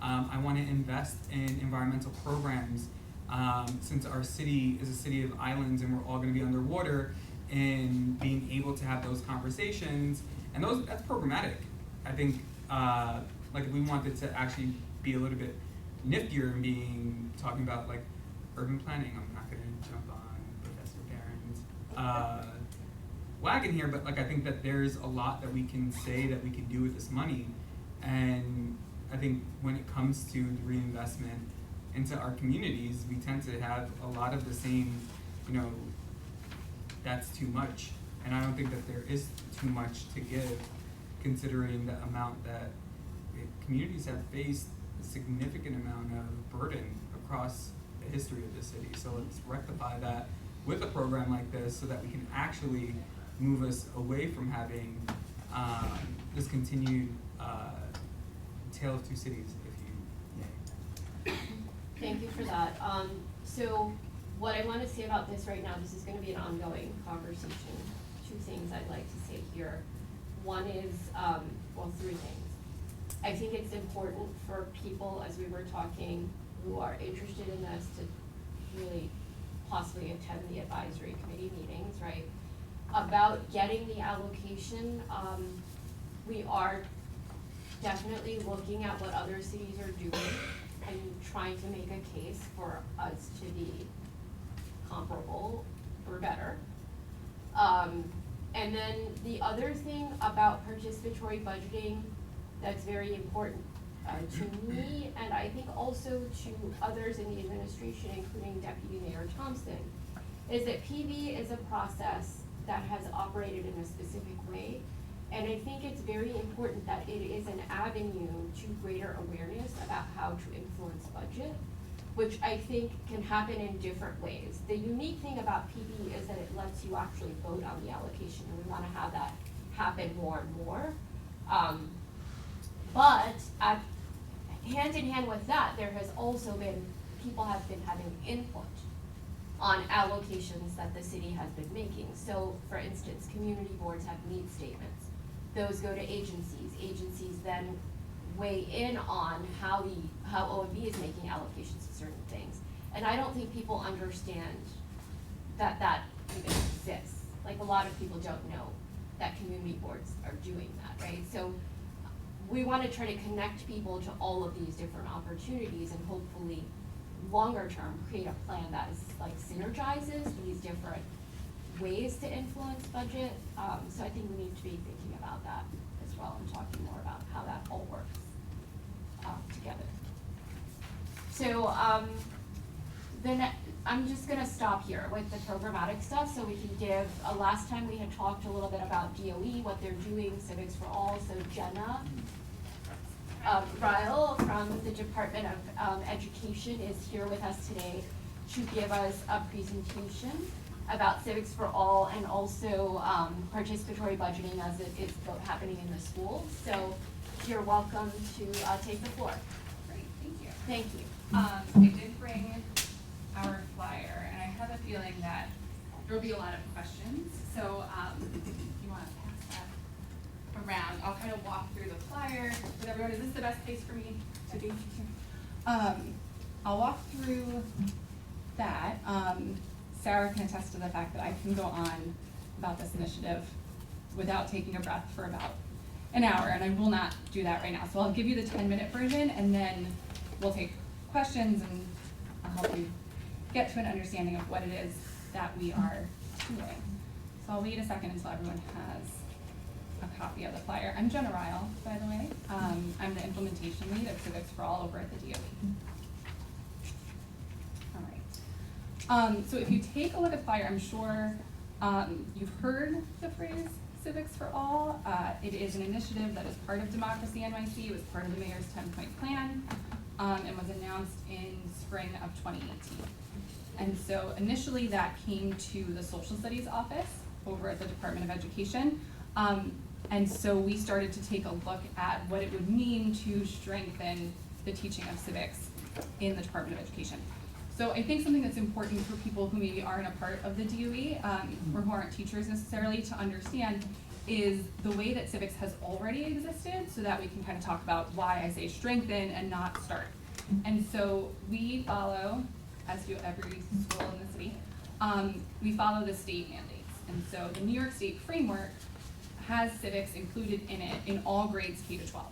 I want to invest in environmental programs, since our city is a city of islands and we're all going to be underwater, and being able to have those conversations, and that's programmatic. I think, like if we wanted to actually be a little bit niftier in talking about like urban planning, I'm not going to jump on Professor Barron's wagon here, but like I think that there's a lot that we can say that we can do with this money, and I think when it comes to the reinvestment into our communities, we tend to have a lot of the same, that's too much. And I don't think that there is too much to give, considering the amount that communities have faced a significant amount of burden across the history of the city. So let's rectify that with a program like this so that we can actually move us away from having this continued tale of two cities, if you may. Thank you for that. So what I want to say about this right now, this is going to be an ongoing conversation. Two things I'd like to say here. One is, three things. I think it's important for people, as we were talking, who are interested in this to really possibly attend the advisory committee meetings, right? About getting the allocation, we are definitely looking at what other cities are doing and trying to make a case for us to be comparable or better. And then the other thing about participatory budgeting that's very important to me, and I think also to others in the administration, including Deputy Mayor Thompson, is that PB is a process that has operated in a specific way. And I think it's very important that it is an avenue to greater awareness about how to influence budget, which I think can happen in different ways. The unique thing about PB is that it lets you actually vote on the allocation, and we want to have that happen more and more. But hand in hand with that, there has also been, people have been having input on allocations that the city has been making. So for instance, community boards have need statements. Those go to agencies. Agencies then weigh in on how OMB is making allocations to certain things. And I don't think people understand that even exists. Like, a lot of people don't know that community boards are doing that, right? So we wanna try to connect people to all of these different opportunities and hopefully longer term create a plan that is like synergizes these different ways to influence budget. So I think we need to be thinking about that as well and talking more about how that all works together. So then I'm just gonna stop here with the programmatic stuff so we can give, last time we had talked a little bit about DOE, what they're doing, Civics for All, so Jenna Ryle from the Department of Education is here with us today to give us a presentation about Civics for All and also participatory budgeting as it is happening in the schools. So you're welcome to take the floor. Great, thank you. Thank you. I did bring our flyer, and I have a feeling that there will be a lot of questions. So if you want to pass that around, I'll kind of walk through the flyer with everyone. Is this the best place for me to be? I'll walk through that. Sarah can attest to the fact that I can go on about this initiative without taking a breath for about an hour, and I will not do that right now. So I'll give you the 10-minute version, and then we'll take questions, and I'll help you get to an understanding of what it is that we are doing. So I'll wait a second until everyone has a copy of the flyer. I'm Jenna Ryle, by the way. I'm the implementation lead of Civics for All over at the DOE. All right. So if you take a look at the flyer, I'm sure you've heard the phrase Civics for All. It is an initiative that is part of Democracy NYC. It was part of the mayor's 10-point plan and was announced in spring of 2018. And so initially that came to the Social Studies office over at the Department of Education. And so we started to take a look at what it would mean to strengthen the teaching of civics in the Department of Education. So I think something that's important for people who maybe aren't a part of the DOE, or who aren't teachers necessarily, to understand is the way that civics has already existed, so that we can kind of talk about why I say strengthen and not start. And so we follow, as do every school in the city, we follow the state mandates. And so the New York State framework has civics included in it in all grades K to 12.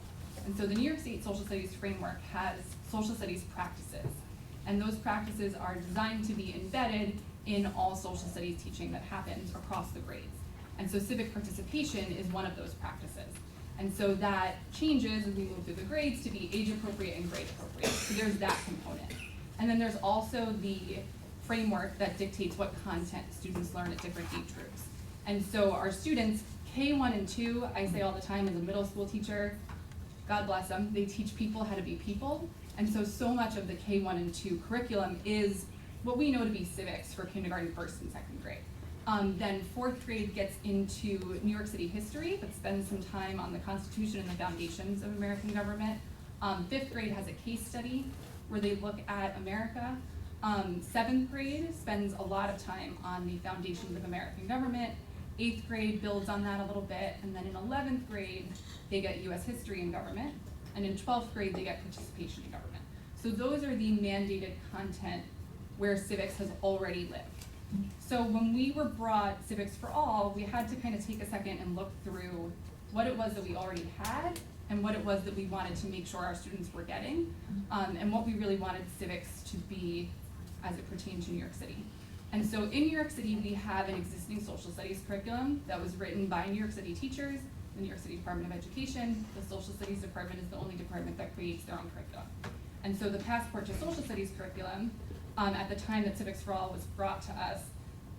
And so the New York State Social Studies framework has social studies practices. And those practices are designed to be embedded in all social studies teaching that happens across the grades. And so civic participation is one of those practices. And so that changes as we move through the grades to be age appropriate and grade appropriate. So there's that component. And then there's also the framework that dictates what content students learn at different age groups. And so our students, K1 and 2, I say all the time as a middle school teacher, God bless them, they teach people how to be people. And so much of the K1 and 2 curriculum is what we know to be civics for kindergarten, first and second grade. Then fourth grade gets into New York City history, but spends some time on the Constitution and the foundations of American government. Fifth grade has a case study where they look at America. Seventh grade spends a lot of time on the foundations of American government. Eighth grade builds on that a little bit, and then in 11th grade, they get US history and government, and in 12th grade, they get participation in government. So those are the mandated content where civics has already lived. So when we were brought Civics for All, we had to kind of take a second and look through what it was that we already had and what it was that we wanted to make sure our students were getting, and what we really wanted civics to be as it pertains to New York City. And so in New York City, we have an existing social studies curriculum that was written by New York City teachers, the New York City Department of Education. The social studies department is the only department that creates their own curriculum. And so the Passport to Social Studies curriculum, at the time that Civics for All was brought to us,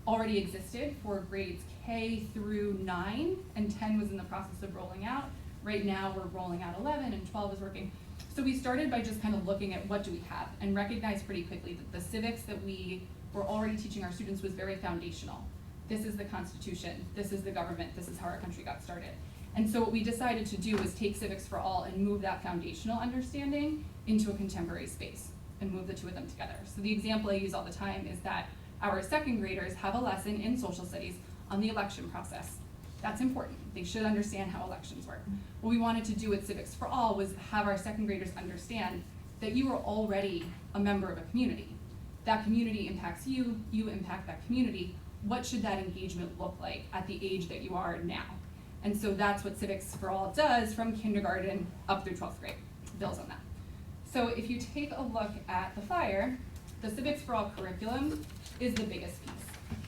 already existed for grades K through 9, and 10 was in the process of rolling out. Right now, we're rolling out 11, and 12 is working. So we started by just kind of looking at what do we have, and recognized pretty quickly that the civics that we were already teaching our students was very foundational. This is the Constitution, this is the government, this is how our country got started. And so what we decided to do was take Civics for All and move that foundational understanding into a contemporary space and move the two of them together. So the example I use all the time is that our second graders have a lesson in social studies on the election process. That's important. They should understand how elections work. What we wanted to do with Civics for All was have our second graders understand that you are already a member of a community. That community impacts you, you impact that community. What should that engagement look like at the age that you are now? And so that's what Civics for All does from kindergarten up through 12th grade, builds on that. So if you take a look at the flyer, the Civics for All curriculum is the biggest piece.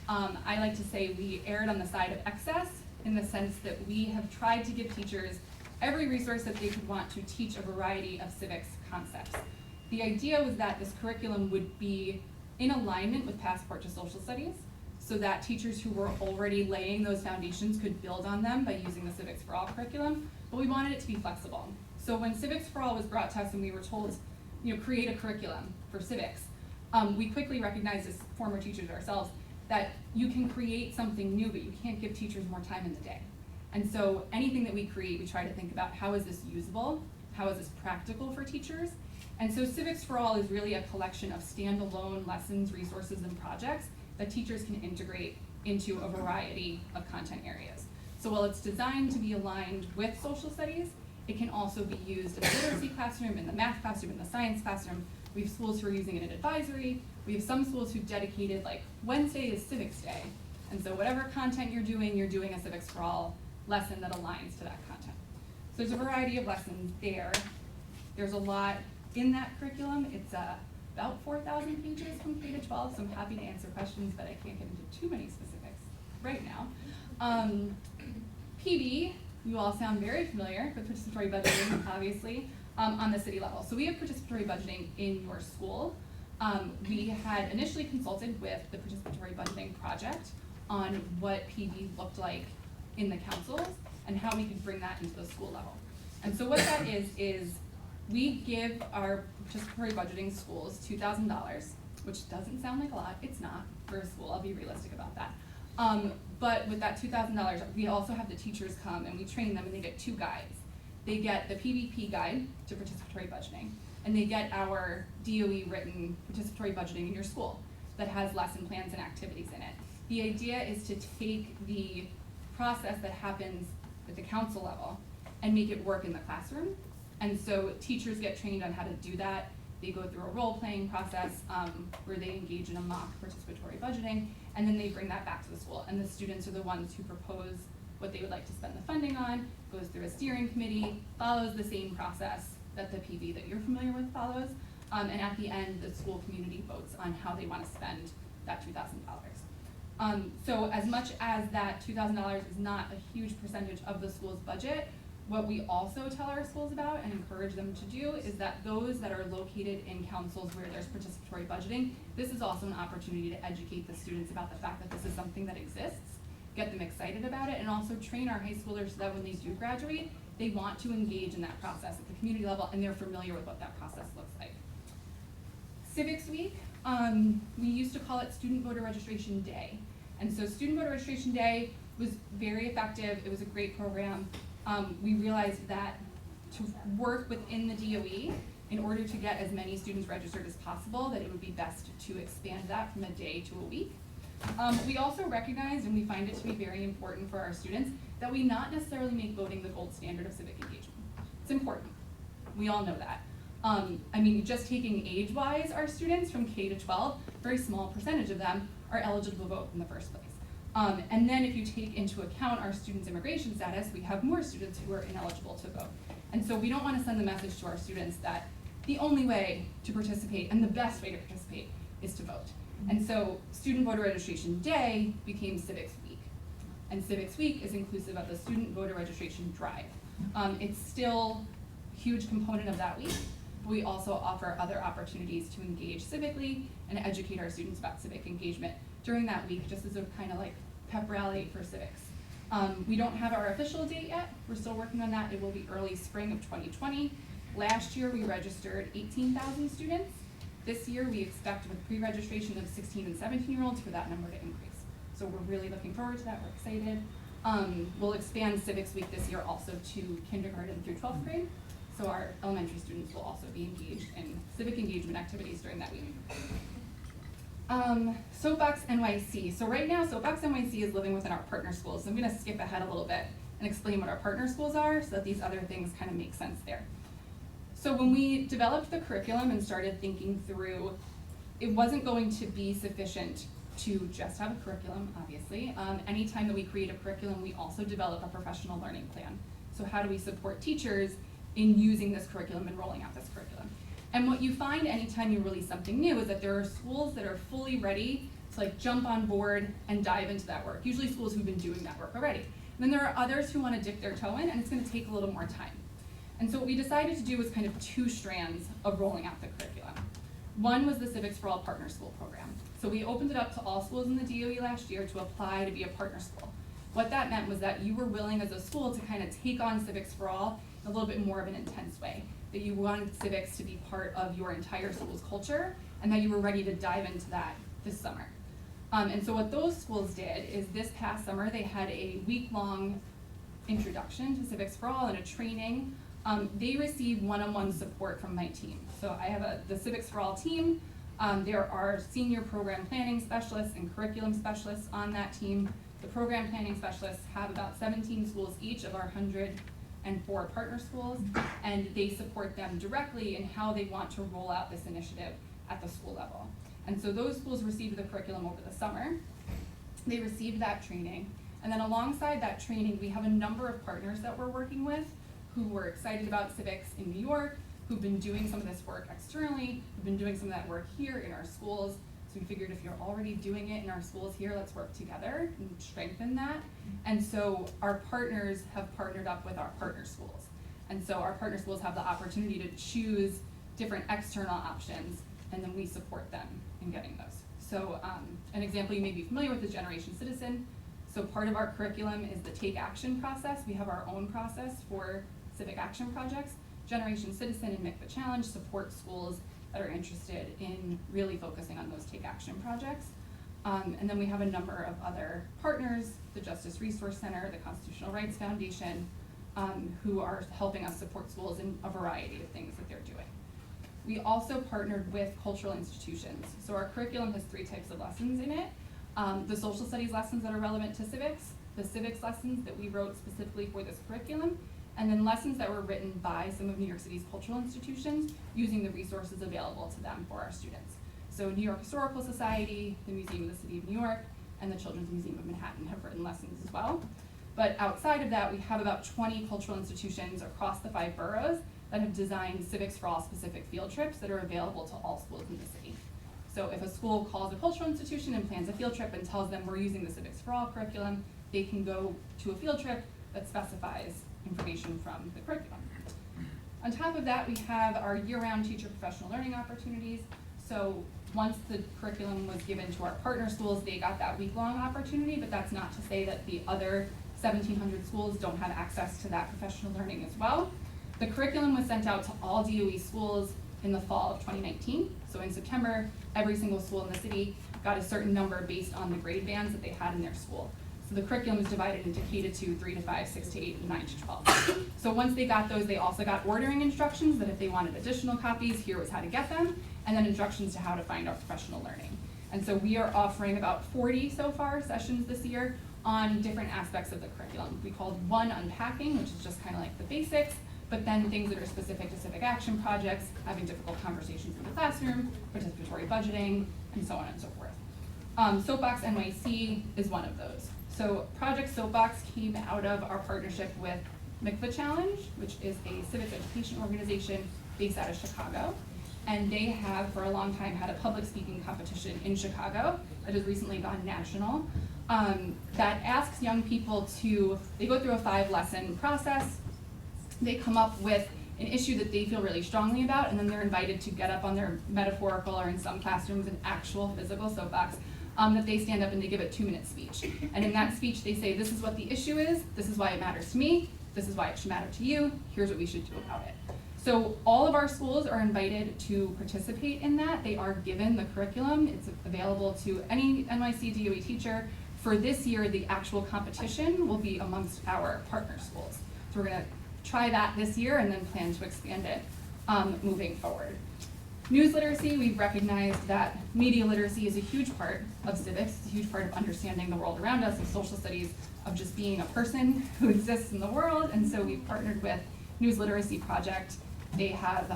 I like to say we erred on the side of excess in the sense that we have tried to give teachers every resource that they could want to teach a variety of civics concepts. The idea was that this curriculum would be in alignment with Passport to Social Studies, so that teachers who were already laying those foundations could build on them by using the Civics for All curriculum, but we wanted it to be flexible. So when Civics for All was brought to us and we were told, create a curriculum for civics, we quickly recognized as former teachers ourselves that you can create something new, but you can't give teachers more time in the day. And so anything that we create, we try to think about how is this usable, how is this practical for teachers. And so Civics for All is really a collection of standalone lessons, resources, and projects that teachers can integrate into a variety of content areas. So while it's designed to be aligned with social studies, it can also be used in the literacy classroom, in the math classroom, in the science classroom. We have schools who are using it in advisory. We have some schools who've dedicated, like, Wednesday is Civics Day. And so whatever content you're doing a Civics for All lesson that aligns to that content. So there's a variety of lessons there. There's a lot in that curriculum. It's about 4,000 pages from K to 12, so I'm happy to answer questions, but I can't get into too many specifics right now. PB, you all sound very familiar with participatory budgeting, obviously, on the city level. So we have participatory budgeting in your school. We had initially consulted with the participatory budgeting project on what PB looked like in the councils and how we could bring that into the school level. And so what that is we give our participatory budgeting schools $2,000, which doesn't sound like a lot. It's not for a school. I'll be realistic about that. But with that $2,000, we also have the teachers come and we train them, and they get two guides. They get the PVP guide to participatory budgeting, and they get our DOE written participatory budgeting in your school that has lesson plans and activities in it. The idea is to take the process that happens at the council level and make it work in the classroom. And so teachers get trained on how to do that. They go through a role-playing process where they engage in a mock participatory budgeting, and then they bring that back to the school. And the students are the ones who propose what they would like to spend the funding on, goes through a steering committee, follows the same process that the PB that you're familiar with follows. And at the end, the school community votes on how they want to spend that $2,000. So as much as that $2,000 is not a huge percentage of the school's budget, what we also tell our schools about and encourage them to do is that those that are located in councils where there's participatory budgeting, this is also an opportunity to educate the students about the fact that this is something that exists, get them excited about it, and also train our high schoolers so that when they do graduate, they want to engage in that process at the community level and they're familiar with what that process looks like. Civics Week, we used to call it Student Voter Registration Day. And so Student Voter Registration Day was very effective. It was a great program. We realized that to work within the DOE, in order to get as many students registered as possible, that it would be best to expand that from a day to a week. We also recognized, and we find it to be very important for our students, that we not necessarily make voting the gold standard of civic engagement. It's important. We all know that. I mean, just taking age-wise, our students from K to 12, a very small percentage of them are eligible to vote in the first place. And then if you take into account our students' immigration status, we have more students who are ineligible to vote. And so we don't want to send the message to our students that the only way to participate and the best way to participate is to vote. And so Student Voter Registration Day became Civics Week. And Civics Week is inclusive of the Student Voter Registration Drive. It's still a huge component of that week, but we also offer other opportunities to engage civically and educate our students about civic engagement during that week, just as a kind of like pep rally for civics. We don't have our official date yet. We're still working on that. It will be early spring of 2020. Last year, we registered 18,000 students. This year, we expect with pre-registration of 16 and 17-year-olds for that number to increase. So we're really looking forward to that. We're excited. We'll expand Civics Week this year also to kindergarten through 12th grade. So our elementary students will also be engaged in civic engagement activities during that week. Soapbox NYC. So right now, Soapbox NYC is living within our partner schools. So I'm gonna skip ahead a little bit and explain what our partner schools are so that these other things kind of make sense there. So when we developed the curriculum and started thinking through, it wasn't going to be sufficient to just have a curriculum, obviously. Anytime that we create a curriculum, we also develop a professional learning plan. So how do we support teachers in using this curriculum and rolling out this curriculum? And what you find anytime you release something new is that there are schools that are fully ready to like jump on board and dive into that work, usually schools who've been doing that work already. And then there are others who want to dip their toe in, and it's going to take a little more time. And so what we decided to do was kind of two strands of rolling out the curriculum. One was the Civics for All Partner School program. So we opened it up to all schools in the DOE last year to apply to be a partner school. What that meant was that you were willing as a school to kind of take on Civics for All in a little bit more of an intense way, that you wanted civics to be part of your entire school's culture, and that you were ready to dive into that this summer. And so what those schools did is this past summer, they had a week-long introduction to Civics for All and a training. They received one-on-one support from my team. So I have the Civics for All team. There are senior program planning specialists and curriculum specialists on that team. The program planning specialists have about 17 schools each of our 104 partner schools, and they support them directly in how they want to roll out this initiative at the school level. And so those schools received the curriculum over the summer. They received that training, and then alongside that training, we have a number of partners that we're working with who were excited about civics in New York, who've been doing some of this work externally, who've been doing some of that work here in our schools. So we figured if you're already doing it in our schools here, let's work together and strengthen that. And so our partners have partnered up with our partner schools. And so our partner schools have the opportunity to choose different external options, and then we support them in getting those. So an example you may be familiar with is Generation Citizen. So part of our curriculum is the take action process. We have our own process for civic action projects. Generation Citizen and Make the Challenge support schools that are interested in really focusing on those take action projects. And then we have a number of other partners, the Justice Resource Center, the Constitutional Rights Foundation, who are helping us support schools in a variety of things that they're doing. We also partnered with cultural institutions. So our curriculum has 3 types of lessons in it. The social studies lessons that are relevant to civics, the civics lessons that we wrote specifically for this curriculum, and then lessons that were written by some of New York City's cultural institutions using the resources available to them for our students. So New York Historical Society, the Museum of the City of New York, and the Children's Museum of Manhattan have written lessons as well. But outside of that, we have about 20 cultural institutions across the 5 boroughs that have designed Civics for All specific field trips that are available to all schools in the city. So if a school calls a cultural institution and plans a field trip and tells them we're using the Civics for All curriculum, they can go to a field trip that specifies information from the curriculum. On top of that, we have our year-round teacher professional learning opportunities. So once the curriculum was given to our partner schools, they got that week-long opportunity, but that's not to say that the other 1,700 schools don't have access to that professional learning as well. The curriculum was sent out to all DOE schools in the fall of 2019. So in September, every single school in the city got a certain number based on the grade bands that they had in their school. So the curriculum is divided into K to 2, 3 to 5, 6 to 8, and 9 to 12. So once they got those, they also got ordering instructions that if they wanted additional copies, here was how to get them, and then instructions to how to find out professional learning. And so we are offering about 40 so far sessions this year on different aspects of the curriculum. We called one unpacking, which is just kind of like the basics, but then things that are specific to civic action projects, having difficult conversations in the classroom, participatory budgeting, and so on and so forth. Soapbox NYC is one of those. So Project Soapbox came out of our partnership with Make the Challenge, which is a civic education organization based out of Chicago. And they have for a long time had a public speaking competition in Chicago that has recently gone national, that asks young people they go through a 5-lesson process. They come up with an issue that they feel really strongly about, and then they're invited to get up on their metaphorical, or in some classrooms, an actual physical soapbox, that they stand up and they give a 2-minute speech. And in that speech, they say, this is what the issue is, this is why it matters to me, this is why it should matter to you, here's what we should do about it. So all of our schools are invited to participate in that. They are given the curriculum. It's available to any NYC DOE teacher. For this year, the actual competition will be amongst our partner schools. So we're gonna try that this year and then plan to expand it moving forward. News literacy, we've recognized that media literacy is a huge part of civics, it's a huge part of understanding the world around us, of social studies, of just being a person who exists in the world, and so we've partnered with News Literacy Project. They have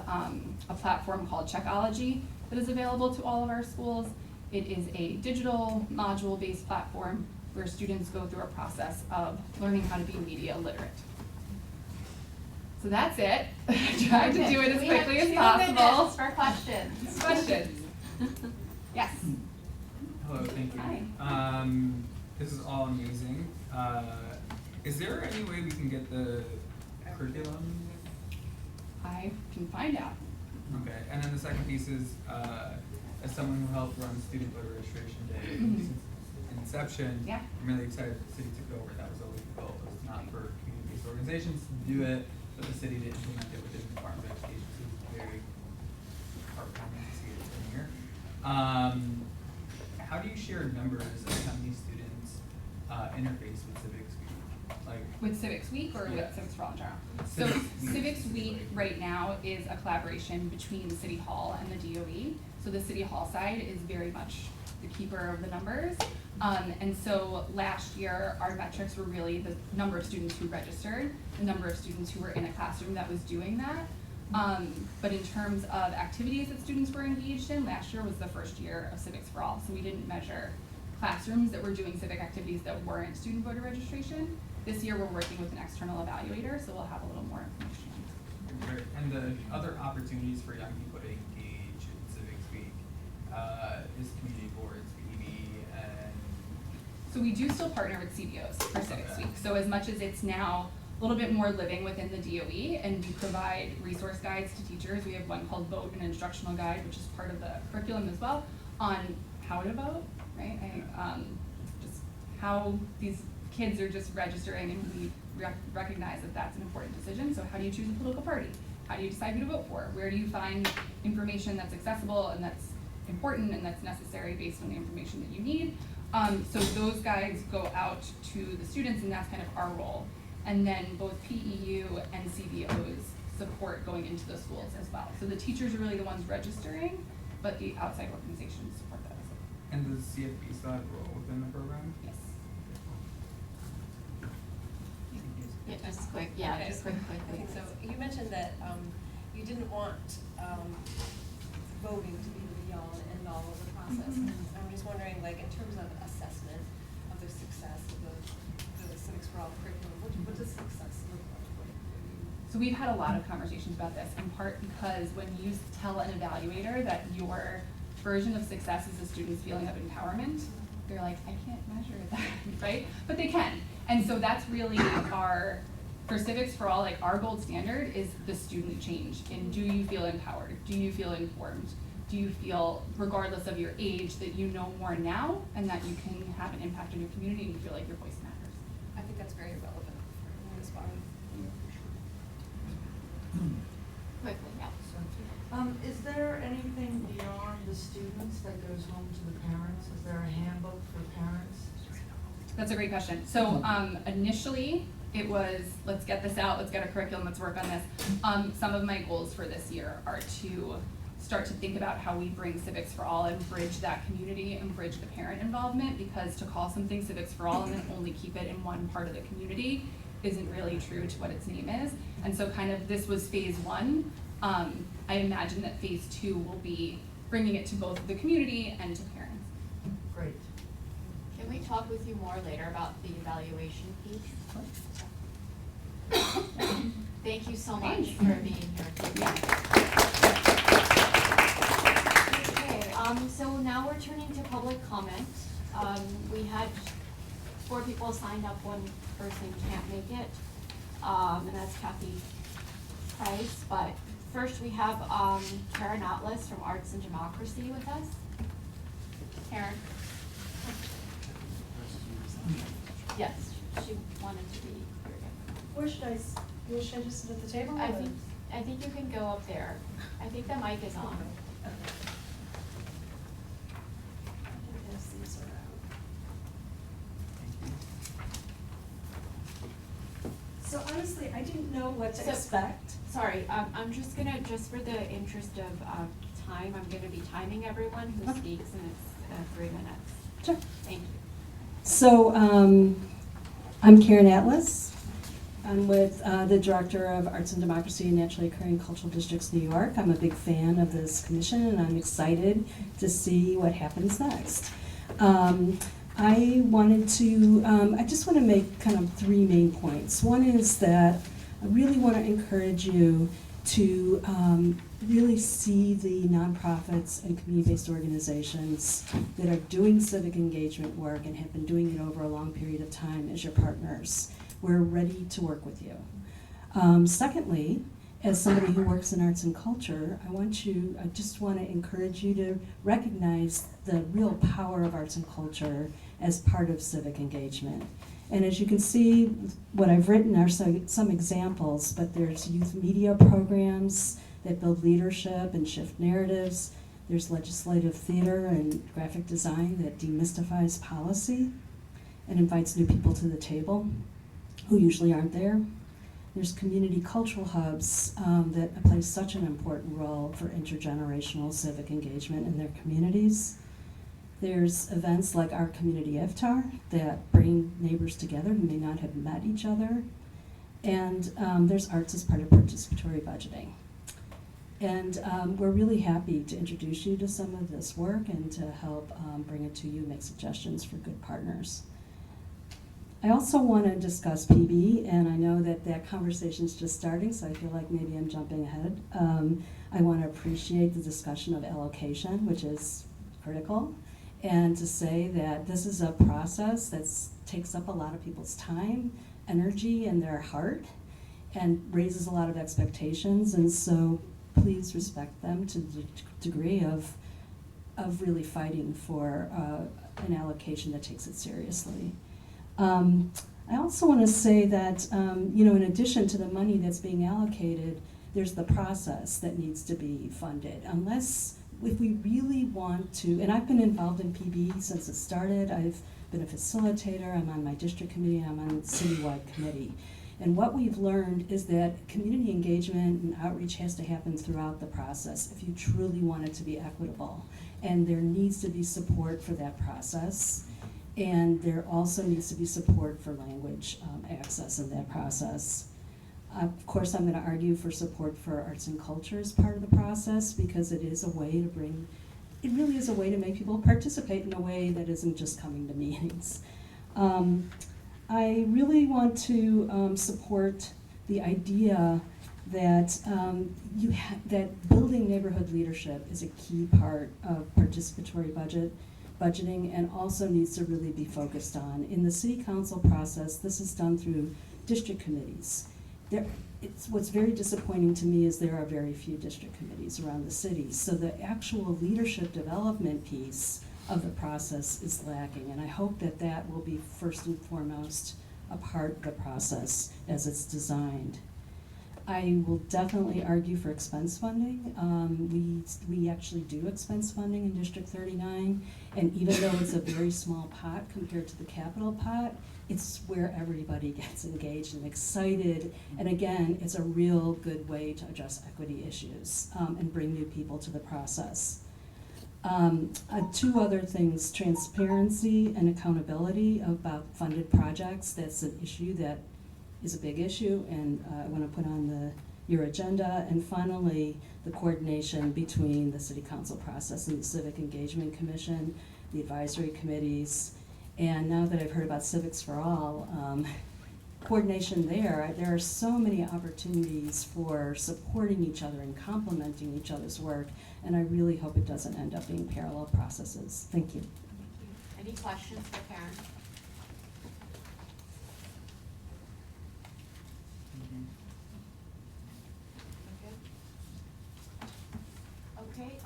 a platform called Checkology that is available to all of our schools. It is a digital module-based platform where students go through a process of learning how to be media literate. So that's it. I tried to do it as quickly as possible. We have 2 minutes for questions. Questions? Yes. Hello, thank you. Hi. This is all amazing. Is there any way we can get the curriculum? I can find out. Okay, and then the second piece is, as someone who helped run Student Voter Registration Day since inception, Yeah. I'm really excited for the city to go where that was always the goal. It was not for community-based organizations to do it, but the city to implement it within the Department of Education, so it's very heartwarming to see it in here. How do you share numbers of how many students interface with Civics Week? Like, With Civics Week or Yeah. with Civics for All in general? So Civics Week. Civics Week right now is a collaboration between City Hall and the DOE. So the City Hall side is very much the keeper of the numbers. And so last year, our metrics were really the number of students who registered, the number of students who were in a classroom that was doing that. But in terms of activities that students were engaged in, last year was the first year of Civics for All. So we didn't measure classrooms that were doing civic activities that weren't student voter registration. This year, we're working with an external evaluator, so we'll have a little more information. Great. And the other opportunities for young people to engage in Civics Week is community boards, PEB, and So we do still partner with CBOs for Civics Okay. Week. So as much as it's now a little bit more living within the DOE, and we provide resource guides to teachers. We have one called Vote, an instructional guide, which is part of the curriculum as well, on how to vote, right? Just how these kids are just registering, and we recognize that that's an important decision. So how do you choose a political party? How do you decide who to vote for? Where do you find information that's accessible and that's important and that's necessary based on the information that you need? So those guides go out to the students, and that's kind of our role. And then both PEU and CBOs support going into the schools as well. So the teachers are really the ones registering, but the outside organizations support that as well. And does CFB still have a role within the program? Yes. Yeah, just quick, Okay. quickly. Okay, so you mentioned that you didn't want voting to be the be-all and end-all of the process. Mhm. And I'm just wondering, like, in terms of assessment of the success of the Civics for All curriculum, what does success look like? So we've had a lot of conversations about this, in part because when you tell an evaluator that your version of success is a student's feeling of empowerment, they're like, I can't measure that, right? But they can. And so that's really for Civics for All, like our gold standard is the student change. And do you feel empowered? Do you feel informed? Do you feel, regardless of your age, that you know more now and that you can have an impact on your community and you feel like your voice matters? I think that's very relevant for this body. Quickly, yeah. Is there anything beyond the students that goes home to the parents? Is there a handbook for parents? That's a great question. So initially, it was, let's get this out, let's get a curriculum, let's work on this. Some of my goals for this year are to start to think about how we bring Civics for All and bridge that community and bridge the parent involvement, because to call something Civics for All and then only keep it in one part of the community isn't really true to what its name is. And so kind of this was phase one. I imagine that phase two will be bringing it to both the community and to parents. Great. Can we talk with you more later about the evaluation piece? Thank you so much Thanks. for being here. Okay, so now we're turning to public comment. We had 4 people signed up, 1 person can't make it, and that's Kathy Price. But first we have Karen Atlas from Arts and Democracy with us. Karen? Yes, she wanted to be here again. Where should should I just sit at the table? I think you can go up there. I think the mic is on. So honestly, I didn't know what to So- expect. Sorry, I'm just gonna, just for the interest of time, I'm gonna be timing everyone who Okay. speaks, and it's 3 minutes. Sure. Thank you. So, I'm Karen Atlas. I'm with the Director of Arts and Democracy in Naturally Occurring Cultural Districts, New York. I'm a big fan of this commission, and I'm excited to see what happens next. I wanted to, I just want to make kind of 3 main points. One is that I really want to encourage you to really see the nonprofits and community-based organizations that are doing civic engagement work and have been doing it over a long period of time as your partners. We're ready to work with you. Secondly, as somebody who works in arts and culture, I just want to encourage you to recognize the real power of arts and culture as part of civic engagement. And as you can see, what I've written are some examples, but there's youth media programs that build leadership and shift narratives. There's legislative theater and graphic design that demystifies policy and invites new people to the table who usually aren't there. There's community cultural hubs that play such an important role for intergenerational civic engagement in their communities. There's events like our community iftar that bring neighbors together who may not have met each other. And there's arts as part of participatory budgeting. And we're really happy to introduce you to some of this work and to help bring it to you, make suggestions for good partners. I also want to discuss PB, and I know that conversation's just starting, so I feel like maybe I'm jumping ahead. I want to appreciate the discussion of allocation, which is critical, and to say that this is a process that takes up a lot of people's time, energy, and their heart, and raises a lot of expectations, and so please respect them to the degree of really fighting for an allocation that takes it seriously. I also want to say that, in addition to the money that's being allocated, there's the process that needs to be funded. If we really want to, and I've been involved in PB since it started. I've been a facilitator, I'm on my district committee, and I'm on the citywide committee. And what we've learned is that community engagement and outreach has to happen throughout the process if you truly want it to be equitable. And there needs to be support for that process. And there also needs to be support for language access in that process. Of course, I'm going to argue for support for arts and culture as part of the process, because it is a way to it really is a way to make people participate in a way that isn't just coming to meetings. I really want to support the idea that that building neighborhood leadership is a key part of participatory budgeting, and also needs to really be focused on. In the city council process, this is done through district committees. What's very disappointing to me is there are very few district committees around the city, so the actual leadership development piece of the process is lacking, and I hope that will be first and foremost a part of the process as it's designed. I will definitely argue for expense funding. We actually do expense funding in District 39, and even though it's a very small pot compared to the capital pot, it's where everybody gets engaged and excited, and again, it's a real good way to address equity issues and bring new people to the process. 2 other things, transparency and accountability about funded projects. That's an issue that is a big issue, and I want to put on your agenda. And finally, the coordination between the City Council process and the Civic Engagement Commission, the advisory committees, and now that I've heard about Civics for All, coordination there are so many opportunities for supporting each other and complementing each other's work, and I really hope it doesn't end up being parallel processes. Thank you. Thank you. Any questions for Karen? Okay,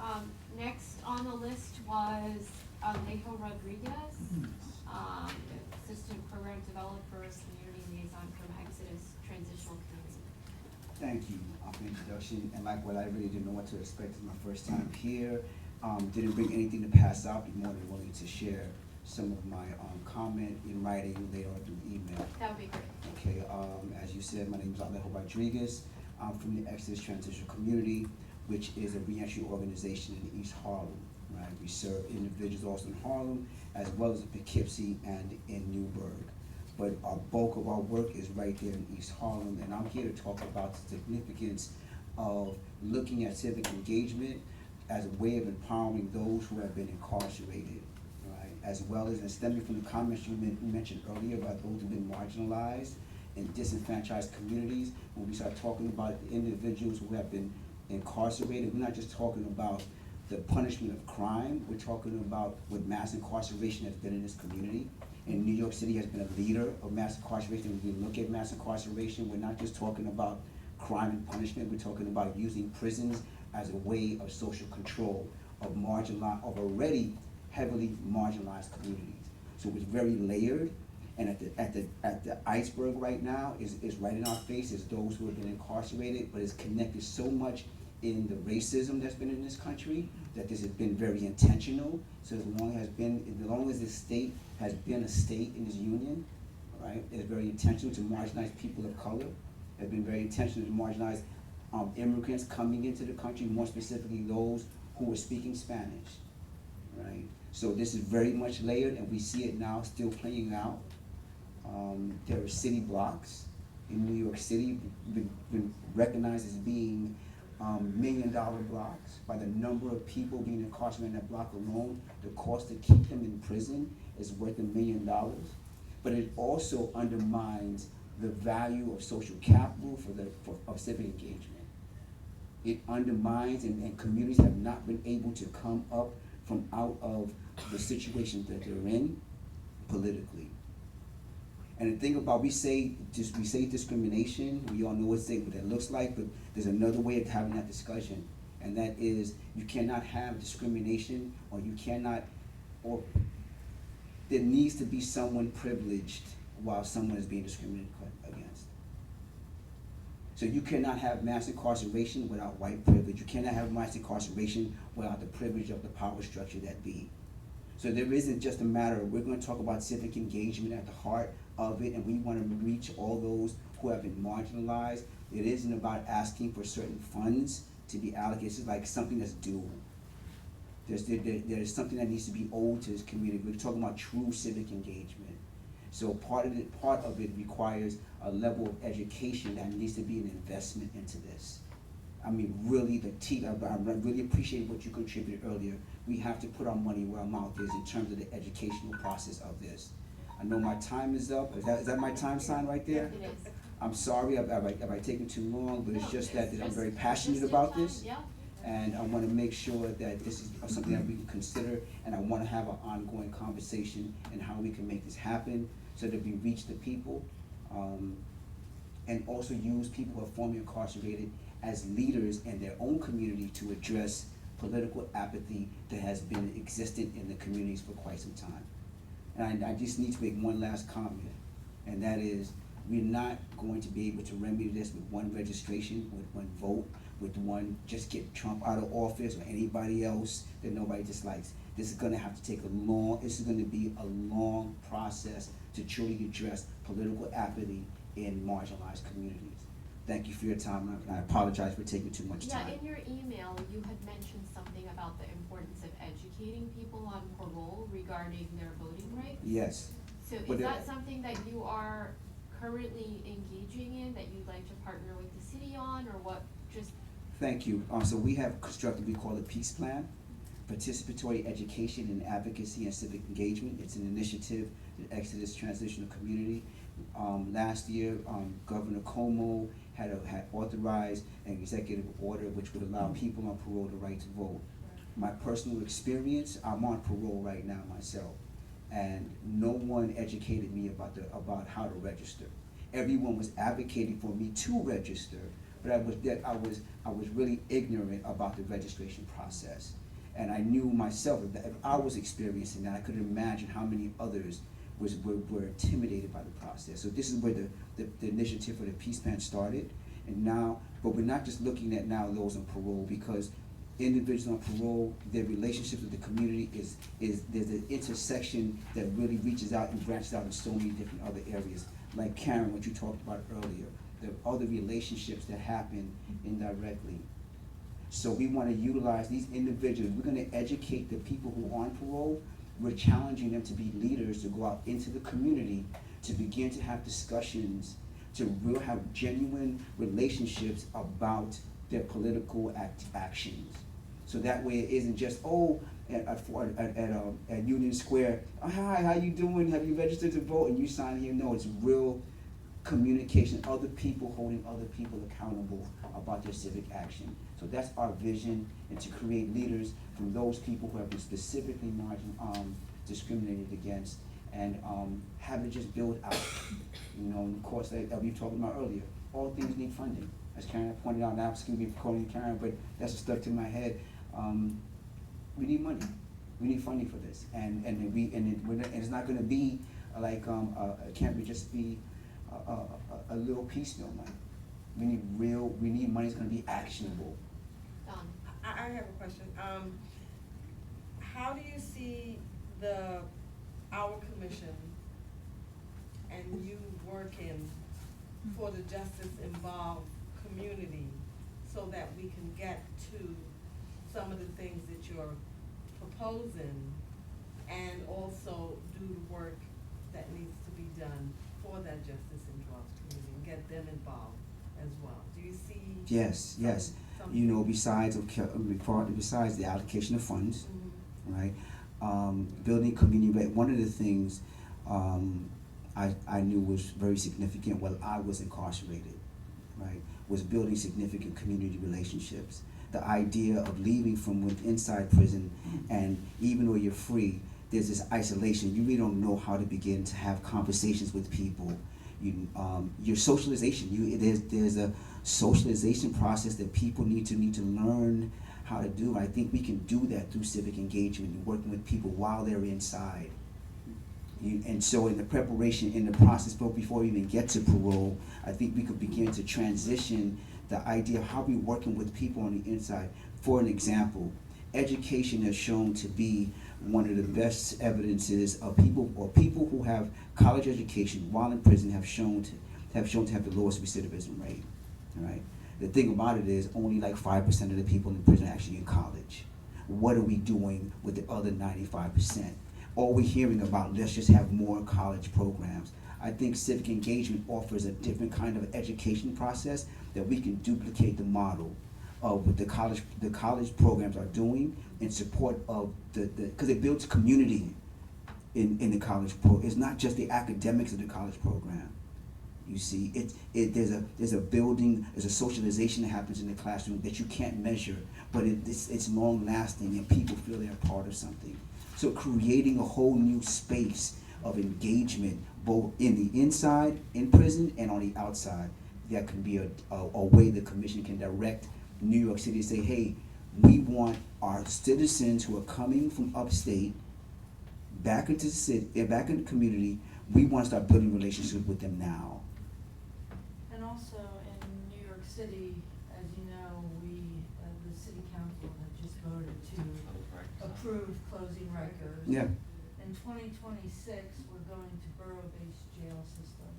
next on the list was Alejo Rodriguez, Assistant Program Developers, Community Liaison from Exodus Transitional Community. Thank you for the introduction, and like what I really didn't know what to expect. It's my first time here. Didn't bring anything to pass out, be more than willing to share some of my comment in writing later on through email. That would be great. Okay, as you said, my name is Alejo Rodriguez. I'm from the Exodus Transitional Community. which is a reentry organization in East Harlem, right? We serve individuals also in Harlem, as well as in Poughkeepsie and in Newburgh. But our bulk of our work is right there in East Harlem, and I'm here to talk about the significance of looking at civic engagement as a way of empowering those who have been incarcerated, right? As well as, and stemming from the comments you mentioned earlier about those who've been marginalized in disenfranchised communities. When we start talking about the individuals who have been incarcerated, we're not just talking about the punishment of crime, we're talking about what mass incarceration has been in this community. And New York City has been a leader of mass incarceration. When we look at mass incarceration, we're not just talking about crime and punishment, we're talking about using prisons as a way of social control of already heavily marginalized communities. So it's very layered, and at the iceberg right now is right in our face is those who have been incarcerated, but it's connected so much in the racism that's been in this country that this has been very intentional. So as long as this state has been a state in this union, right, it's very intentional to marginalize people of color. It's been very intentional to marginalize immigrants coming into the country, more specifically those who are speaking Spanish, right? So this is very much layered, and we see it now still playing out. There are city blocks in New York City been recognized as being $1 million blocks by the number of people being incarcerated in that block alone. The cost to keep them in prison is worth $1 million, but it also undermines the value of social capital of civic engagement. It undermines, and communities have not been able to come up from out of the situation that they're in politically. And the thing about, we say discrimination, we all know what that looks like, but there's another way of having that discussion, and that is you cannot have discrimination, or there needs to be someone privileged while someone is being discriminated against. So you cannot have mass incarceration without white privilege. You cannot have mass incarceration without the privilege of the power structure that be. So there isn't just a matter of, we're going to talk about civic engagement at the heart of it, and we want to reach all those who have been marginalized. It isn't about asking for certain funds to be allocated. It's like something that's due. There's something that needs to be owed to this community. We're talking about true civic engagement. So part of it requires a level of education that needs to be an investment into this. I mean, really, I really appreciate what you contributed earlier. We have to put our money where our mouth is in terms of the educational process of this. I know my time is up. Is that my time sign right there? It is. I'm sorry if I taken too long, but it's just that I'm very passionate about this. Yeah. And I want to make sure that this is something that we can consider, and I want to have an ongoing conversation and how we can make this happen so that we reach the people, and also use people who are formerly incarcerated as leaders in their own community to address political apathy that has been existent in the communities for quite some time. And I just need to make one last comment, and that is, we're not going to be able to remedy this with one registration, with one vote, with one just get Trump out of office or anybody else that nobody dislikes. This is gonna have to take this is gonna be a long process to truly address political apathy in marginalized communities. Thank you for your time, and I apologize for taking too much time. Yeah, in your email, you had mentioned something about the importance of educating people on parole regarding their voting rights. Yes. So But is that something that you are currently engaging in, that you'd like to partner with the city on, or what, just? Thank you. So we have constructed, we call it Peace Plan, Participatory Education and Advocacy and Civic Engagement. It's an initiative that Exodus Transitional Community. Last year, Governor Cuomo had authorized an executive order which would allow people on parole the right to vote. My personal experience, I'm on parole right now myself, and no one educated me about how to register. Everyone was advocating for me to register, but I was really ignorant about the registration process. And I knew myself that if I was experiencing that, I could imagine how many others were intimidated by the process. So this is where the initiative for the Peace Plan started. And now, but we're not just looking at now those on parole, because individuals on parole, their relationships with the community there's an intersection that really reaches out and branches out in so many different other areas. Like Karen, what you talked about earlier, the other relationships that happen indirectly. So we want to utilize these individuals. We're going to educate the people who are on parole. We're challenging them to be leaders, to go out into the community, to begin to have discussions, to really have genuine relationships about their political actions. So that way it isn't just, at Union Square, oh, hi, how you doing? Have you registered to vote? And you sign here. No, it's real communication, other people holding other people accountable about their civic action. So that's our vision, and to create leaders from those people who have been specifically discriminated against, and have it just build out. You know, and of course, like we were talking about earlier, all things need funding. As Karen pointed out, now excuse me for calling you Karen, but that's what stuck to my head. We need money. We need funding for this, and it's not going to be like it can't just be a little piecemeal money. We need money that's going to be actionable. Don. I have a question. How do you see our commission and you working for the justice-involved community so that we can get to some of the things that you're proposing, and also do the work that needs to be done for that justice-involved community and get them involved as well? Do you see? Yes. You know, besides the allocation of funds, right? Building community. One of the things I knew was very significant while I was incarcerated, right, was building significant community relationships. The idea of leaving from inside prison, and even though you're free, there's this isolation. You really don't know how to begin to have conversations with people. Your socialization. There's a socialization process that people need to learn how to do. I think we can do that through civic engagement and working with people while they're inside. And so in the preparation, in the process, before we even get to parole, I think we could begin to transition the idea of how we're working with people on the inside. For an example, education has shown to be one of the best evidences of people who have college education while in prison have shown to have the lowest recidivism rate. All right. The thing about it is only like 5% of the people in prison are actually in college. What are we doing with the other 95%? All we're hearing about, let's just have more college programs. I think civic engagement offers a different kind of education process that we can duplicate the model of what the college programs are doing in support of because it builds community in the college program. It's not just the academics of the college program. You see, there's a building, there's a socialization that happens in the classroom that you can't measure, but it's long lasting and people feel they're part of something. So creating a whole new space of engagement, both in the inside, in prison, and on the outside, that can be a way the commission can direct New York City to say, hey, we want our citizens who are coming from upstate back into the city, back in the community. We want to start building relationships with them now. And also in New York City, as you know, the city council had just voted to approve closing Rikers. Yeah. In 2026, we're going to borough-based jail system.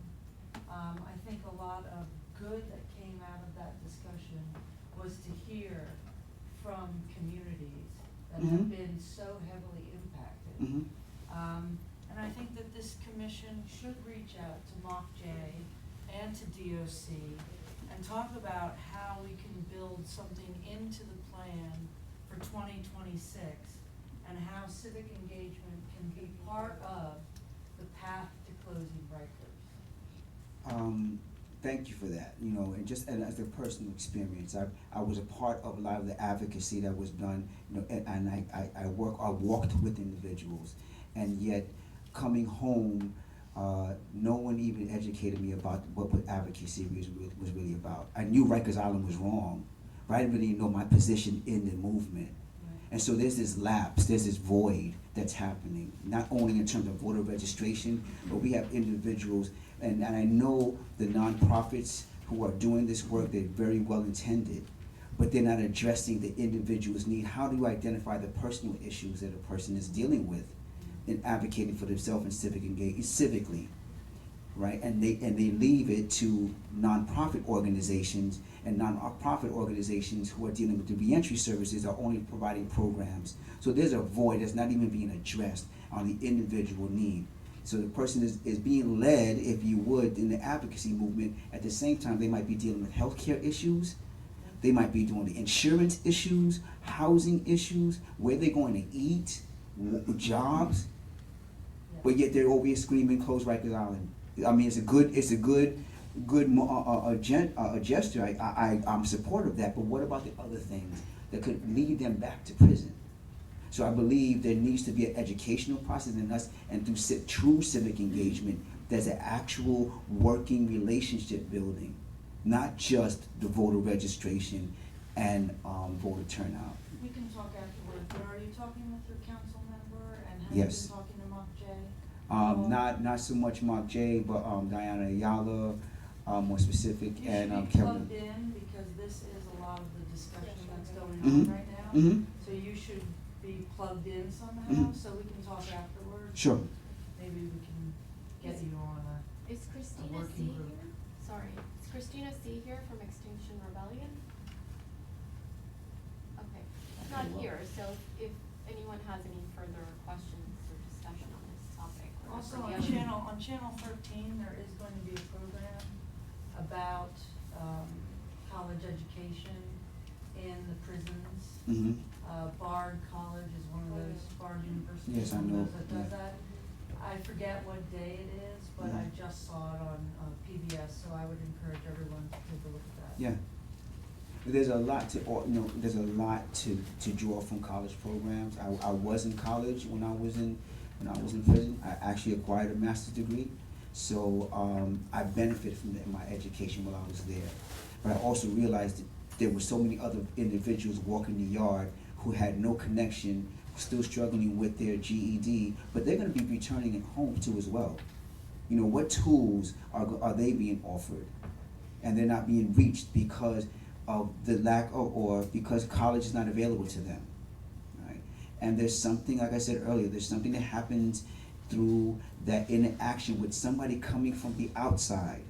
I think a lot of good that came out of that discussion was to hear from communities that have been so heavily impacted. And I think that this commission should reach out to MOCJ and to DOC and talk about how we can build something into the plan for 2026 and how civic engagement can be part of the path to closing Rikers. Thank you for that. You know, and just as a personal experience, I was a part of a lot of the advocacy that was done. You know, and I walked with individuals, and yet coming home, no one even educated me about what advocacy was really about. I knew Rikers Island was wrong, but I didn't really know my position in the movement. And so there's this lapse, there's this void that's happening, not only in terms of voter registration, but we have individuals, and I know the nonprofits who are doing this work, they're very well intended, but they're not addressing the individual's need. How do you identify the personal issues that a person is dealing with in advocating for themselves and civically? right? And they leave it to nonprofit organizations, and nonprofit organizations who are dealing with the reentry services are only providing programs. So there's a void that's not even being addressed on the individual need. So the person is being led, if you would, in the advocacy movement. At the same time, they might be dealing with healthcare issues. They might be doing the insurance issues, housing issues, where they're going to eat, jobs. But yet they're over here screaming, "Close Rikers Island." I mean, it's a good gesture. I'm supportive of that. But what about the other things that could lead them back to prison? So I believe there needs to be an educational process in us, and through true civic engagement, there's an actual working relationship building, not just the voter registration and voter turnout. We can talk afterwards, but are you talking with your council member, and have Yes. you been talking to Mark J? Not so much Mark J, but Diana Ayala, more specific, and You should be Kevin. plugged in, because this is a lot of the discussion that's going Mhm. on right now. Mhm. So you should be plugged in somehow, Mhm. so we can talk afterwards. Sure. Maybe we can get you on a. Is Christina working C group. here? Sorry, is Christina C here from Extinction Rebellion? Okay, not here, so if anyone has any further questions or discussion on this topic or Also, for the on other- channel 13, there is going to be a program about, college education in the prisons. Mm-hmm. Bard College is one of those, Bard University Yes, is I one of know, those that does yeah. that. I forget what day it is, but I Mhm. just saw it on, PBS, so I would encourage everyone to take a look at that. Yeah. There's a lot there's a lot to draw from college programs. I was in college when I was in prison. I actually acquired a master's degree. So I benefited from that in my education while I was there. But I also realized that there were so many other individuals walking the yard who had no connection, still struggling with their GED, but they're going to be returning it home too as well. You know, what tools are they being offered? And they're not being reached because of the lack of, or because college is not available to them, right? And there's something, like I said earlier, there's something that happens through that interaction with somebody coming from the outside,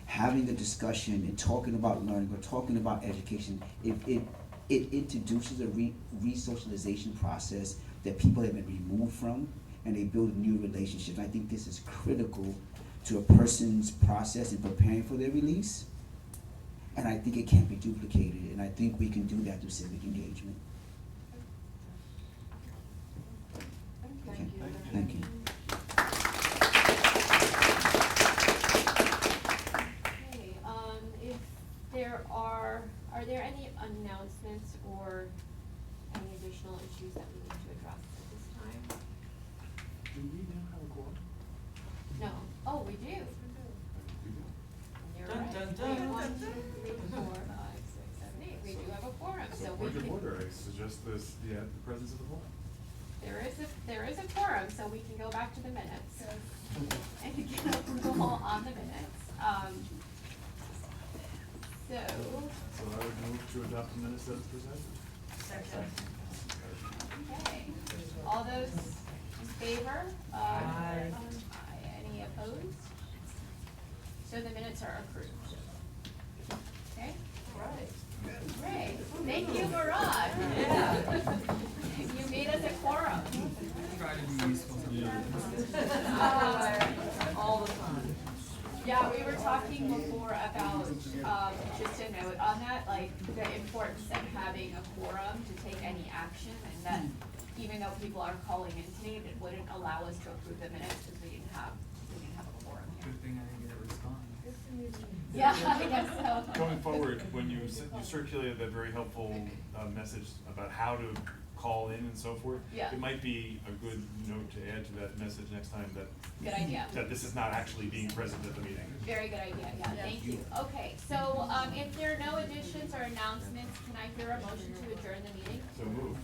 having the discussion and talking about learning or talking about education. It introduces a re-socialization process that people have been removed from, and they build new relationships. I think this is critical to a person's process in preparing for their release. And I think it can't be duplicated, and I think we can do that through civic engagement. Thank Okay. you. Thank you. Okay, if there are there any announcements or any additional issues that we need to address at this time? Do we now have a quorum? No, oh, we do. You're Dun, right. dun, dun. 1, 2, 3, 4, 5, 6, 7, 8. We do have a quorum, so we Point of can. order, I suggest the presence of the quorum. There is a quorum, so we can go back to the minutes. And get approval on the minutes. So, So I would move to adopt the minutes as presented. Second. okay, all those in favor? Aye. Aye. Any opposed? So the minutes are approved. Okay? Right. Great, thank you, Murad. Yeah. You made us a quorum. Try to be useful to All the time. Yeah, we were talking before about, just a note on that, like, the importance of having a quorum to take any action, and that even though people are calling in today, it wouldn't allow us to approve the minutes because we didn't have a quorum here. Good thing I didn't get a response. Yeah, I guess so. Going forward, when you circulated that very helpful message about how to call in and so forth, Yeah. it might be a good note to add to that message next time that Good idea. that this is not actually being present at the meeting. Very good idea, yeah, thank you. Okay, so, if there are no additions or announcements, can I hear a motion to adjourn the meeting? So moved.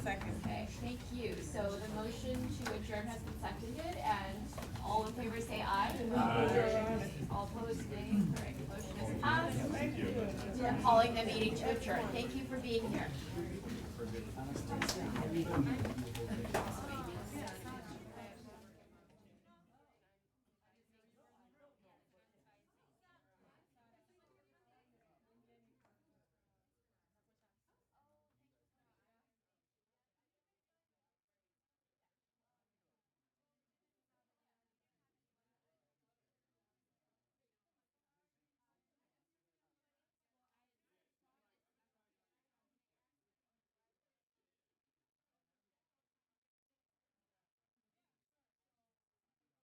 Second. Okay, thank you. So the motion to adjourn has been seconded, and all in favor say aye. Aye. All opposed, nay. Correct, motion is passed. Thank you. We're calling the meeting to adjourn. Thank you for being here.